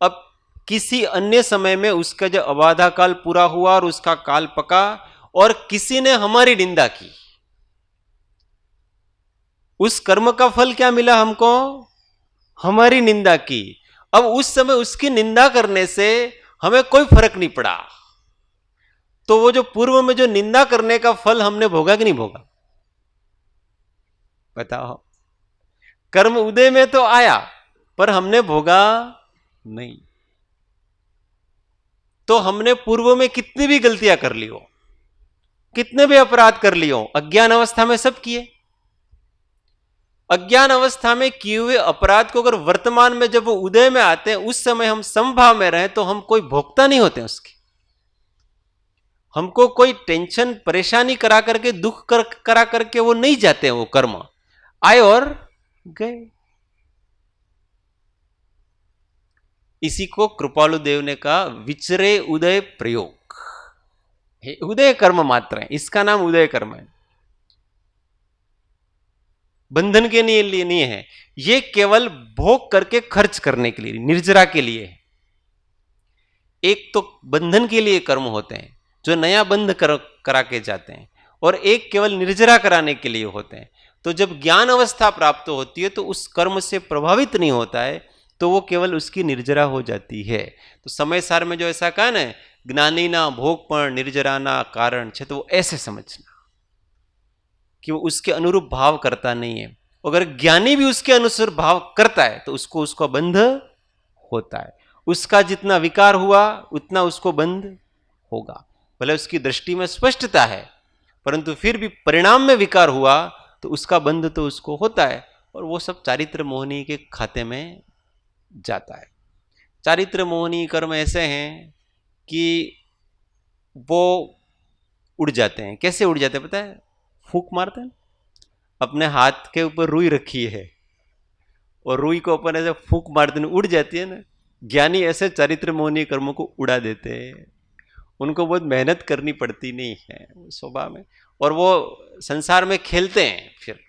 अब किसी अन्य समय में उसका जो अबाधा काल पूरा हुआ और उसका काल पका, और किसी ने हमारी निंदा की, उस कर्म का फल क्या मिला हमको? हमारी निंदा की। अब उस समय उसकी निंदा करने से हमें कोई फर्क नहीं पड़ा, तो वो जो पूर्व में जो निंदा करने का फल हमने भोगा कि नहीं भोगा? बताओ। कर्म उदय में तो आया, पर हमने भोगा नहीं। तो हमने पूर्व में कितनी भी गलतियां कर ली हो, कितने भी अपराध कर लिए हो, अज्ञान अवस्था में सब किए। अज्ञान अवस्था में किए हुए अपराध को अगर वर्तमान में जब वो उदय में आते हैं, उस समय हम समभाव में रहें, तो हम कोई भोक्ता नहीं होते उसकी। हमको कोई टेंशन परेशानी करा करके, दुख करा करके वो नहीं जाते हैं। वो कर्म आए और गए। इसी को कृपालु देव ने कहा विचरे उदय प्रयोग। उदय कर्म मात्र है, इसका नाम उदय कर्म है, बंधन के लिए नहीं है। ये केवल भोग करके खर्च करने के लिए, निर्जरा के लिए है। एक तो बंधन के लिए कर्म होते हैं जो नया बंध करा के जाते हैं, और एक केवल निर्जरा कराने के लिए होते हैं। तो जब ज्ञान अवस्था प्राप्त होती है तो उस कर्म से प्रभावित नहीं होता है, तो वो केवल उसकी निर्जरा हो जाती है। तो समय सार में जो ऐसा कहा ना, ज्ञानी ना भोग पर निर्जरा ना कारण छे, तो वो ऐसे समझना कि वो उसके अनुरूप भाव करता नहीं है। अगर ज्ञानी भी उसके अनुसार भाव करता है तो उसको उसका बंध होता है। उसका जितना विकार हुआ उतना उसको बंध होगा। भले उसकी दृष्टि में स्पष्टता है, परंतु फिर भी परिणाम में विकार हुआ तो उसका बंध तो उसको होता है, और वो सब चारित्र मोहनी के खाते में जाता है। चारित्र मोहनी कर्म ऐसे हैं कि वो उड़ जाते हैं। कैसे उड़ जाते हैं पता है? फूंक मारते हैं। अपने हाथ के ऊपर रुई रखी है और रुई को अपन ऐसे फूंक मारते हैं, उड़ जाती है ना। ज्ञानी ऐसे चारित्र मोहनी कर्मों को उड़ा देते हैं। उनको बहुत मेहनत करनी पड़ती नहीं है स्वभाव में, और वो संसार में खेलते हैं फिर,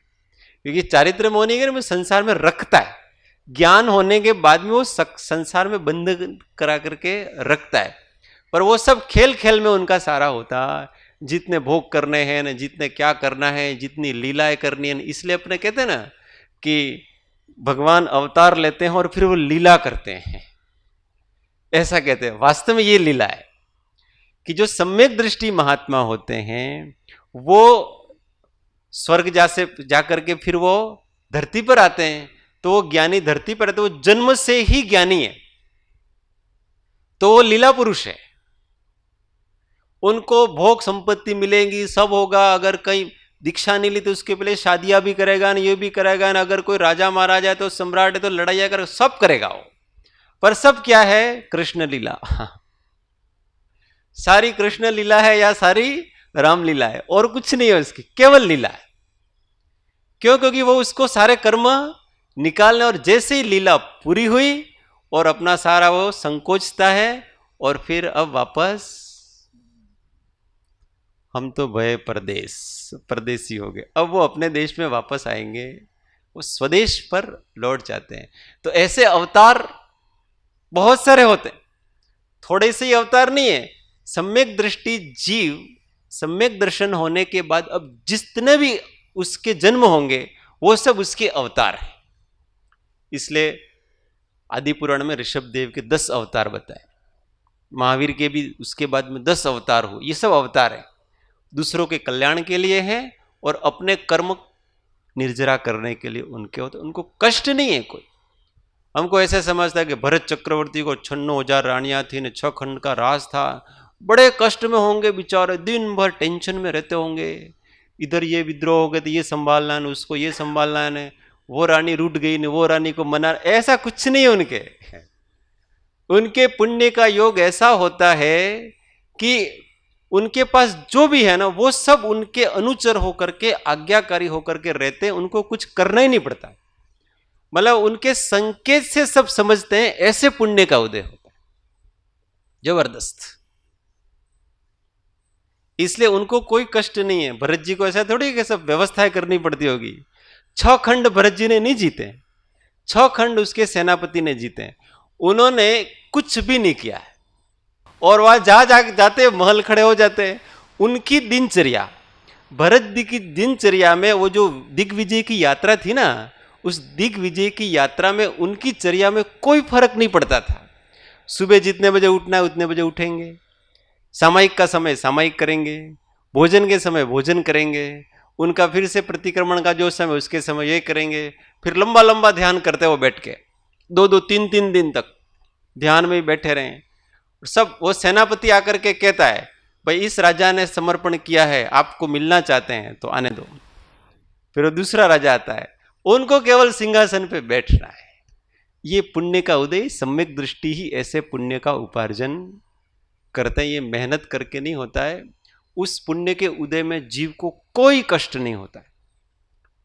क्योंकि चारित्र मोहनी कर्म संसार में रखता है। ज्ञान होने के बाद में वो संसार में बंद करा करके रखता है, पर वो सब खेल खेल में उनका सारा होता। जितने भोग करने हैं ना, जितने क्या करना है, जितनी लीलाएं करनी है, इसलिए अपने कहते हैं ना कि भगवान अवतार लेते हैं और फिर वो लीला करते हैं, ऐसा कहते हैं। वास्तव में ये लीला है कि जो सम्यक दृष्टि महात्मा होते हैं वो स्वर्ग जाकर के फिर वो धरती पर आते हैं। तो वो ज्ञानी धरती पर आते, वो जन्म से ही ज्ञानी है, तो वो लीला पुरुष है। उनको भोग संपत्ति मिलेंगी, सब होगा। अगर कहीं दीक्षा नहीं ली तो उसके पहले शादियां भी करेगा, ये भी करेगा, अगर कोई राजा महाराजा है तो सम्राट है तो लड़ाइयां करेगा, सब करेगा वो। पर सब क्या है? कृष्ण लीला। सारी कृष्ण लीला है या सारी राम लीला है, और कुछ नहीं है उसकी, केवल लीला है। क्यों? क्योंकि वो उसको सारे कर्म निकालने, और जैसे ही लीला पूरी हुई और अपना सारा वो संकोचता है, और फिर अब वापस हम तो भय परदेसी हो गए, अब वो अपने देश में वापस आएंगे, वो स्वदेश पर लौट जाते हैं। तो ऐसे अवतार बहुत सारे होते हैं, थोड़े से ही अवतार नहीं है। सम्यक दृष्टि जीव सम्यक दर्शन होने के बाद अब जितने भी उसके जन्म होंगे वो सब उसके अवतार हैं। इसलिए आदि पुराण में ऋषभ देव के 10 अवतार बताए, महावीर के भी उसके बाद में 10 अवतार हुए। ये सब अवतार हैं, दूसरों के कल्याण के लिए हैं और अपने कर्म निर्जरा करने के लिए उनके होते। उनको कष्ट नहीं है कोई, हमको ऐसे समझता है कि भरत चक्रवर्ती को 96,000 रानियां थी ने 6 खंड का राज था, बड़े कष्ट में होंगे बेचारे, दिन भर टेंशन में रहते होंगे, इधर ये विद्रोह हो गए तो ये संभालना है, उसको ये संभालना है, वो रानी रूठ गई ने वो रानी को मना, ऐसा कुछ नहीं है उनके। उनके पुण्य का योग ऐसा होता है कि उनके पास जो भी है ना वो सब उनके अनुचर होकर के, आज्ञाकारी होकर के रहते हैं, उनको कुछ करना ही नहीं पड़ता। मतलब उनके संकेत से सब समझते हैं, ऐसे पुण्य का उदय होता है, जबरदस्त। इसलिए उनको कोई कष्ट नहीं है। भरत जी को ऐसा थोड़ी कि सब व्यवस्थाएं करनी पड़ती होगी। 6 खंड भरत जी ने नहीं जीते, 6 खंड उसके सेनापति ने जीते, उन्होंने कुछ भी नहीं किया है। और वहां जाते महल खड़े हो जाते हैं। उनकी दिनचर्या, भरत जी की दिनचर्या में वो जो दिग्विजय की यात्रा थी ना, उस दिग्विजय की यात्रा में उनकी चर्या में कोई फर्क नहीं पड़ता था। सुबह जितने बजे उठना है उतने बजे उठेंगे, सामायिक का समय सामायिक करेंगे, भोजन के समय भोजन करेंगे, उनका फिर से प्रतिक्रमण का जो समय उसके समय ये करेंगे, फिर लंबा लंबा ध्यान करते हो बैठ के, 2-2, 3-3 दिन तक ध्यान में ही बैठे रहें। सब वो सेनापति आकर के कहता है भाई इस राजा ने समर्पण किया है, आपको मिलना चाहते हैं तो आने दो। फिर वो दूसरा राजा आता है, उनको केवल सिंहासन पे बैठना है। ये पुण्य का उदय, सम्यक दृष्टि ही ऐसे पुण्य का उपार्जन करते हैं। ये मेहनत करके नहीं होता है। उस पुण्य के उदय में जीव को कोई कष्ट नहीं होता है,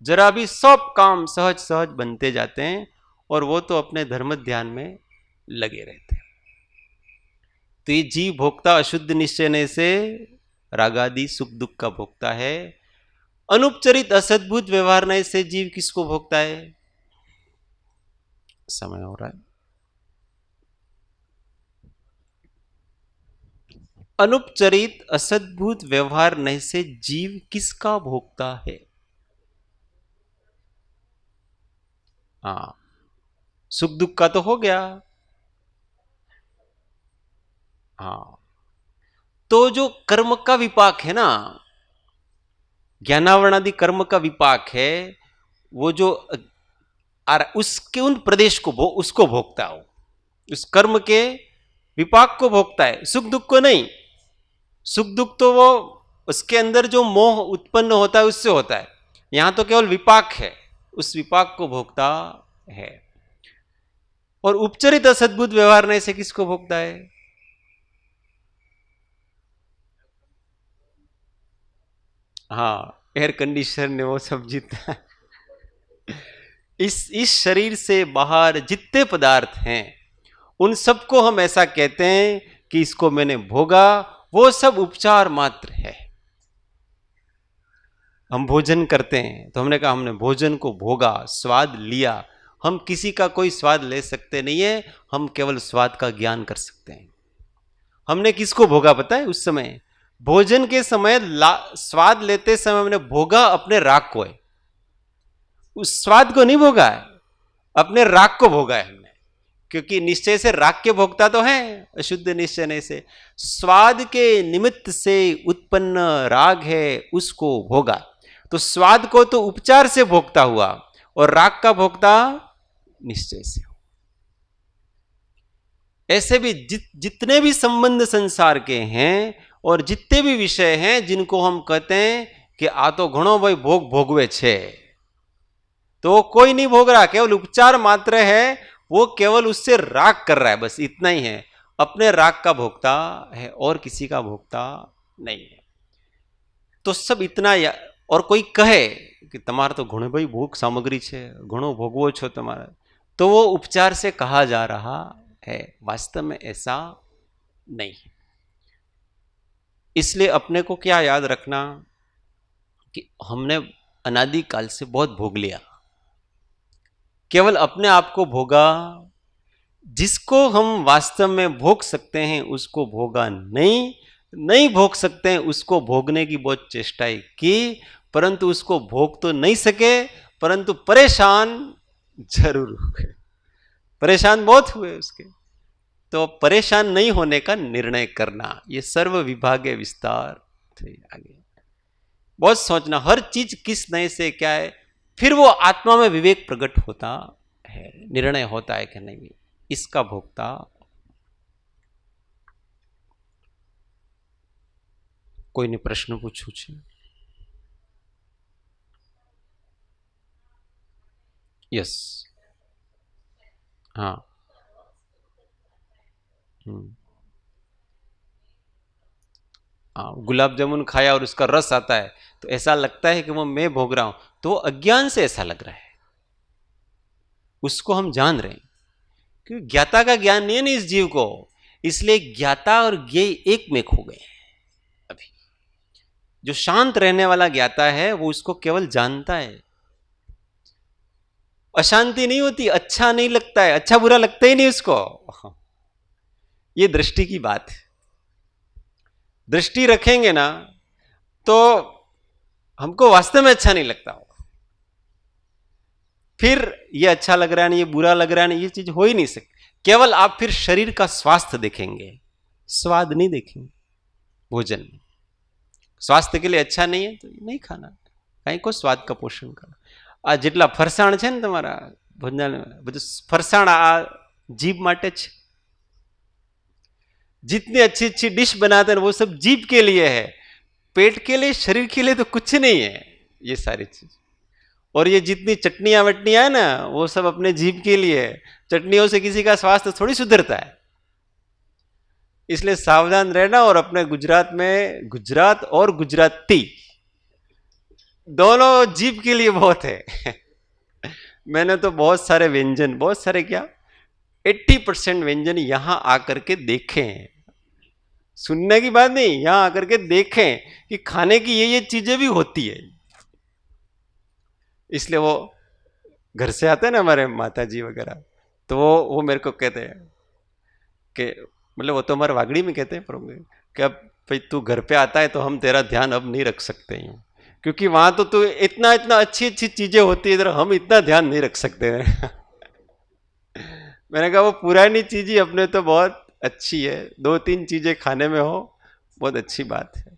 जरा भी सब काम सहज सहज बनते जाते हैं, और वो तो अपने धर्म ध्यान में लगे रहते हैं। तो ये जीव भोक्ता अशुद्ध निश्चय से रागादि सुख दुख का भोक्ता है। अनुपचरित असद्भुत व्यवहार नहीं से जीव किसको भोगता है? समय हो रहा है। अनुपचरित असद्भुत व्यवहार नहीं से जीव किसका भोगता है? हाँ, सुख दुख का तो हो गया। हाँ, तो जो कर्म का विपाक है ना, ज्ञानावरणादि कर्म का विपाक है, वो जो उसके उन प्रदेश को उसको भोगता हो, उस कर्म के विपाक को भोगता है, सुख दुख को नहीं। सुख दुख तो वो उसके अंदर जो मोह उत्पन्न होता है उससे होता है, यहां तो केवल विपाक है, उस विपाक को भोगता है। और उपचरित असद्भुत व्यवहार नहीं से किसको भोगता है? हाँ, एयर कंडीशनर ने वो सब जीता। इस शरीर से बाहर जितने पदार्थ हैं उन सबको हम ऐसा कहते हैं कि इसको मैंने भोगा, वो सब उपचार मात्र है। हम भोजन करते हैं तो हमने कहा हमने भोजन को भोगा, स्वाद लिया। हम किसी का कोई स्वाद ले सकते नहीं है, हम केवल स्वाद का ज्ञान कर सकते हैं। हमने किसको भोगा पता है? उस समय भोजन के समय स्वाद लेते समय हमने भोगा अपने राग को है, उस स्वाद को नहीं भोगा है, अपने राग को भोगा है हमने। क्योंकि निश्चय से राग के भोगता तो है, अशुद्ध निश्चय से स्वाद के निमित्त से उत्पन्न राग है उसको भोगा। तो स्वाद को तो उपचार से भोगता हुआ और राग का भोगता निश्चय से। ऐसे भी जितने भी संबंध संसार के हैं और जितने भी विषय हैं जिनको हम कहते हैं कि आ तो घणो भाई भोग भोगवे छे, तो कोई नहीं भोग रहा, केवल उपचार मात्र है, वो केवल उससे राग कर रहा है, बस इतना ही है। अपने राग का भोगता है और किसी का भोगता नहीं है। तो सब इतना और कोई कहे कि तुम्हारा तो घणो भाई भोग सामग्री छे, घणो भोगवो छो तुम्हारा, तो वो उपचार से कहा जा रहा है, वास्तव में ऐसा नहीं है। इसलिए अपने को क्या याद रखना कि हमने अनादिकाल से बहुत भोग लिया, केवल अपने आप को भोगा। जिसको हम वास्तव में भोग सकते हैं उसको भोगा नहीं भोग सकते हैं उसको भोगने की बहुत चेष्टाएं की, परंतु उसको भोग तो नहीं सके, परंतु परेशान जरूर हुए, परेशान बहुत हुए उसके। तो परेशान नहीं होने का निर्णय करना, ये सर्व विभागे विस्तार थे। आगे बहुत सोचना, हर चीज किस नए से क्या है, फिर वो आत्मा में विवेक प्रकट होता है, निर्णय होता है कि नहीं, इसका भोक्ता कोई ने प्रश्न पूछू छे? यस, हाँ, हाँ, गुलाब जामुन खाया और उसका रस आता है तो ऐसा लगता है कि वो मैं भोग रहा हूं, तो अज्ञान से ऐसा लग रहा है, उसको हम जान रहे हैं, क्योंकि ज्ञाता का ज्ञान नहीं है ना इस जीव को, इसलिए ज्ञाता और ज्ञेय एक में खो गए हैं। अभी जो शांत रहने वाला ज्ञाता है वो उसको केवल जानता है, अशांति नहीं होती, अच्छा नहीं लगता है, अच्छा बुरा लगता ही नहीं उसको। ये दृष्टि की बात है, दृष्टि रखेंगे ना तो हमको वास्तव में अच्छा नहीं लगता हो, फिर ये अच्छा लग रहा है नहीं, ये बुरा लग रहा है नहीं, ये चीज हो ही नहीं सकती। केवल आप फिर शरीर का स्वास्थ्य देखेंगे, स्वाद नहीं देखेंगे। भोजन स्वास्थ्य के लिए अच्छा नहीं है तो नहीं खाना, कहीं को स्वाद का पोषण करो। आ જેટલા ફરસાણ છે ને તમારા ભોજન, બધું ફરસાણ આ જીભ માટે છે। जितनी अच्छी अच्छी डिश बनाते हैं वो सब जीभ के लिए है, पेट के लिए, शरीर के लिए तो कुछ नहीं है ये सारी चीज। और ये जितनी चटनियां वटनियां है ना वो सब अपने जीभ के लिए है, चटनियों से किसी का स्वास्थ्य थोड़ी सुधरता है। इसलिए सावधान रहना, और अपने गुजरात में गुजरात और गुजराती दोनों जीभ के लिए बहुत है। मैंने तो बहुत सारे व्यंजन, बहुत सारे क्या 80% व्यंजन यहां आकर के देखे हैं, सुनने की बात नहीं, यहां आकर के देखें कि खाने की ये चीजें भी होती है। इसलिए वो घर से आते हैं ना हमारे माता जी वगैरह, तो वो मेरे को कहते हैं कि मतलब वो तो हमारे वागड़ी में कहते हैं कि अब भाई तू घर पे आता है तो हम तेरा ध्यान अब नहीं रख सकते हैं, क्योंकि वहां तो तू इतना इतना अच्छी अच्छी चीजें होती है, इधर हम इतना ध्यान नहीं रख सकते हैं। मैंने कहा वो पुरानी चीज ही अपने तो बहुत अच्छी है, 2-3 चीजें खाने में हो बहुत अच्छी बात है,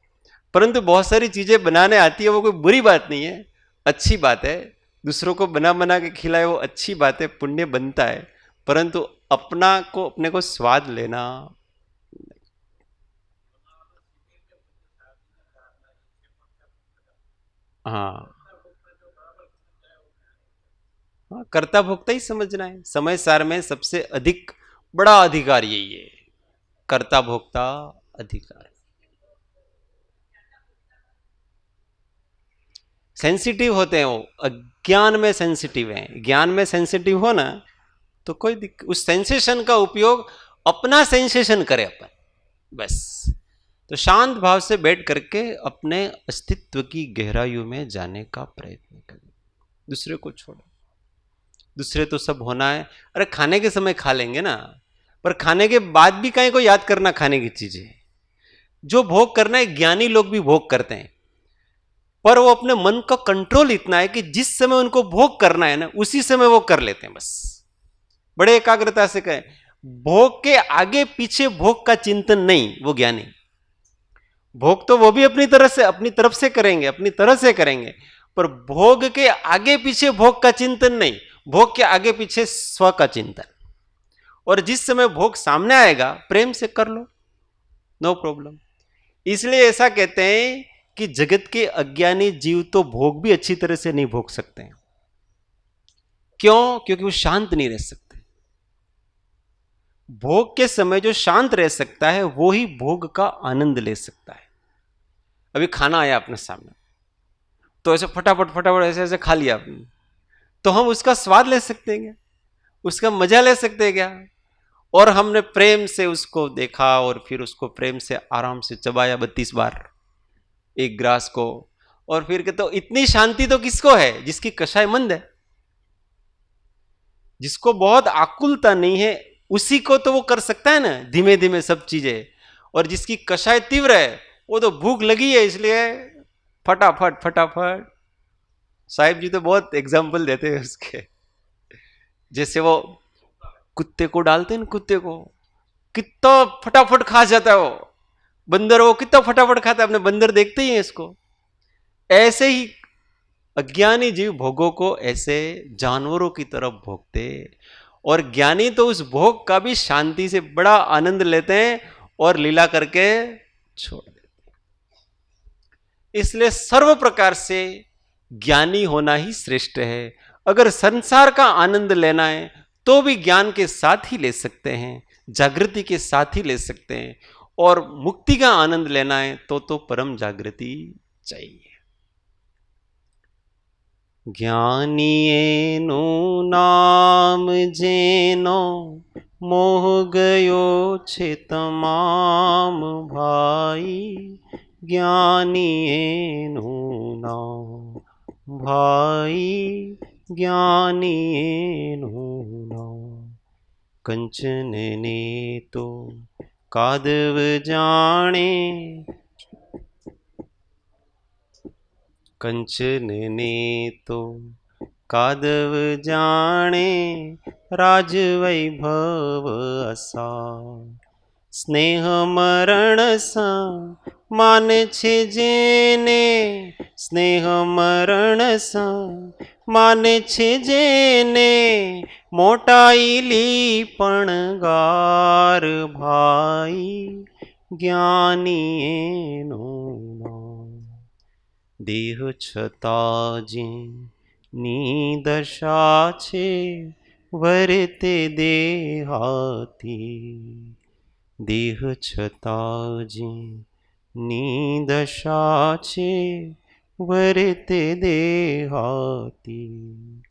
परंतु बहुत सारी चीजें बनाने आती है वो कोई बुरी बात नहीं है, अच्छी बात है। दूसरों को बना बना के खिलाए वो अच्छी बात है, पुण्य बनता है, परंतु अपने को स्वाद लेना। हाँ, हाँ, कर्ता भोक्ता ही समझना है। समय सार में सबसे अधिक बड़ा अधिकार यही है, कर्ता भोक्ता अधिकार। सेंसिटिव होते हैं वो, अज्ञान में सेंसिटिव हैं, ज्ञान में सेंसिटिव हो ना तो कोई उस सेंसेशन का उपयोग अपना सेंसेशन करे अपन, बस। तो शांत भाव से बैठ करके अपने अस्तित्व की गहराइयों में जाने का प्रयत्न करें, दूसरे को छोड़ो। दूसरे तो सब होना है, अरे खाने के समय खा लेंगे ना, पर खाने के बाद भी कहीं को याद करना खाने की चीजें, जो भोग करना है ज्ञानी लोग भी भोग करते हैं, पर वो अपने मन का कंट्रोल इतना है कि जिस समय उनको भोग करना है ना उसी समय वो कर लेते हैं, बस बड़े एकाग्रता से कहें। भोग के आगे पीछे भोग का चिंतन नहीं, वो ज्ञानी। भोग तो वो भी अपनी तरफ से करेंगे, अपनी तरह से करेंगे, पर भोग के आगे पीछे भोग का चिंतन नहीं, भोग के आगे पीछे स्व का चिंतन। और जिस समय भोग सामने आएगा प्रेम से कर लो, नो प्रॉब्लम। इसलिए ऐसा कहते हैं कि जगत के अज्ञानी जीव तो भोग भी अच्छी तरह से नहीं भोग सकते हैं। क्यों? क्योंकि वो शांत नहीं रह सकते। भोग के समय जो शांत रह सकता है वो ही भोग का आनंद ले सकता है। अभी खाना आया अपने सामने तो ऐसे फटाफट फटाफट ऐसे ऐसे खा लिया आपने, तो हम उसका स्वाद ले सकते हैं क्या? उसका मजा ले सकते हैं क्या? और हमने प्रेम से उसको देखा और फिर उसको प्रेम से आराम से चबाया 32 बार एक ग्रास को, और फिर के तो इतनी शांति तो किसको है? जिसकी कषाय मंद है, जिसको बहुत आकुलता नहीं है, उसी को तो वो कर सकता है ना धीमे धीमे सब चीजें। और जिसकी कषाय तीव्र है वो तो भूख लगी है इसलिए फटाफट फटाफट। साहिब जी तो बहुत एग्जाम्पल देते हैं उसके, जैसे वो कुत्ते को डालते हैं, कुत्ते को कितना फटाफट खा जाता है वो बंदर, वो कितना फटाफट खाता है, अपने बंदर देखते ही हैं इसको। ऐसे ही अज्ञानी जीव भोगों को ऐसे जानवरों की तरफ भोगते, और ज्ञानी तो उस भोग का भी शांति से बड़ा आनंद लेते हैं और लीला करके छोड़ देते। इसलिए सर्व प्रकार से ज्ञानी होना ही श्रेष्ठ है। अगर संसार का आनंद लेना है तो भी ज्ञान के साथ ही ले सकते हैं, जागृति के साथ ही ले सकते हैं, और मुक्ति का आनंद लेना है तो परम जागृति चाहिए। ज्ञानीएનું નામ જેનો મોહ ગયો છે તમામ ભાઈ, જ્ઞાનીએનું નામ ભાઈ, જ્ઞાનીએનું નામ। કંચનને તો કાદવ જાણે, કંચનને તો કાદવ જાણે, રાજવૈભવ અસા। સ્નેહ મરણ સમાન છે જેને, સ્નેહ મરણ સમાન છે જેને, મોટાઈ લીપણ ગાર ભાઈ, જ્ઞાનીએનું નામ। દેહ છતાં જેની દશા છે, વર્તે દેહાતી। દેહ છતાં જેની દશા છે, વર્તે દેહાતી।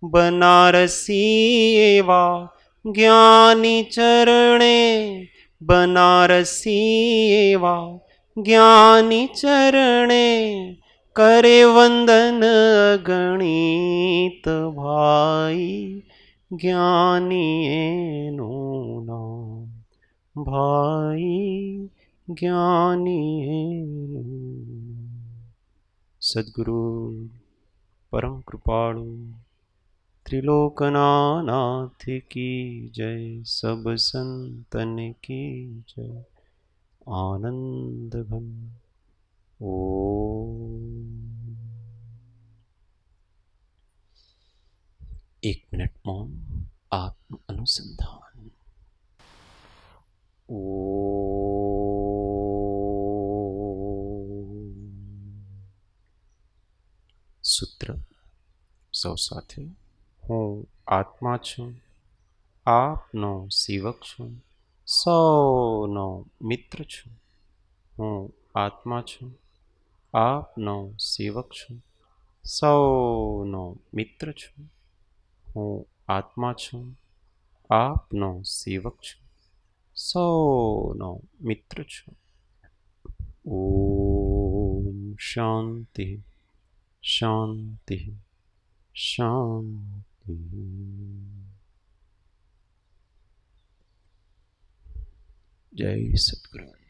બનારસી એવા જ્ઞાની ચરણે, બનારસી એવા જ્ઞાની ચરણે, કરે વંદન ગણિત ભાઈ, જ્ઞાનીએનું નામ ભાઈ, જ્ઞાનીએનું। સદગુરુ પરમ કૃપાળુ त्रिलोकनाथ की जय, सब संतन की जय। आनंद घन ओम। 1 मिनट मौन, आत्म अनुसंधान। सूत्र सौ साथे। હું આત્મા છું, આપનો સેવક છું, સૌનો મિત્ર છું। હું આત્મા છું, આપનો સેવક છું, સૌનો મિત્ર છું। હું આત્મા છું, આપનો સેવક છું, સૌનો મિત્ર છું। ઓમ શાંતિ શાંતિ શાંતિ। जय सद्गुरु।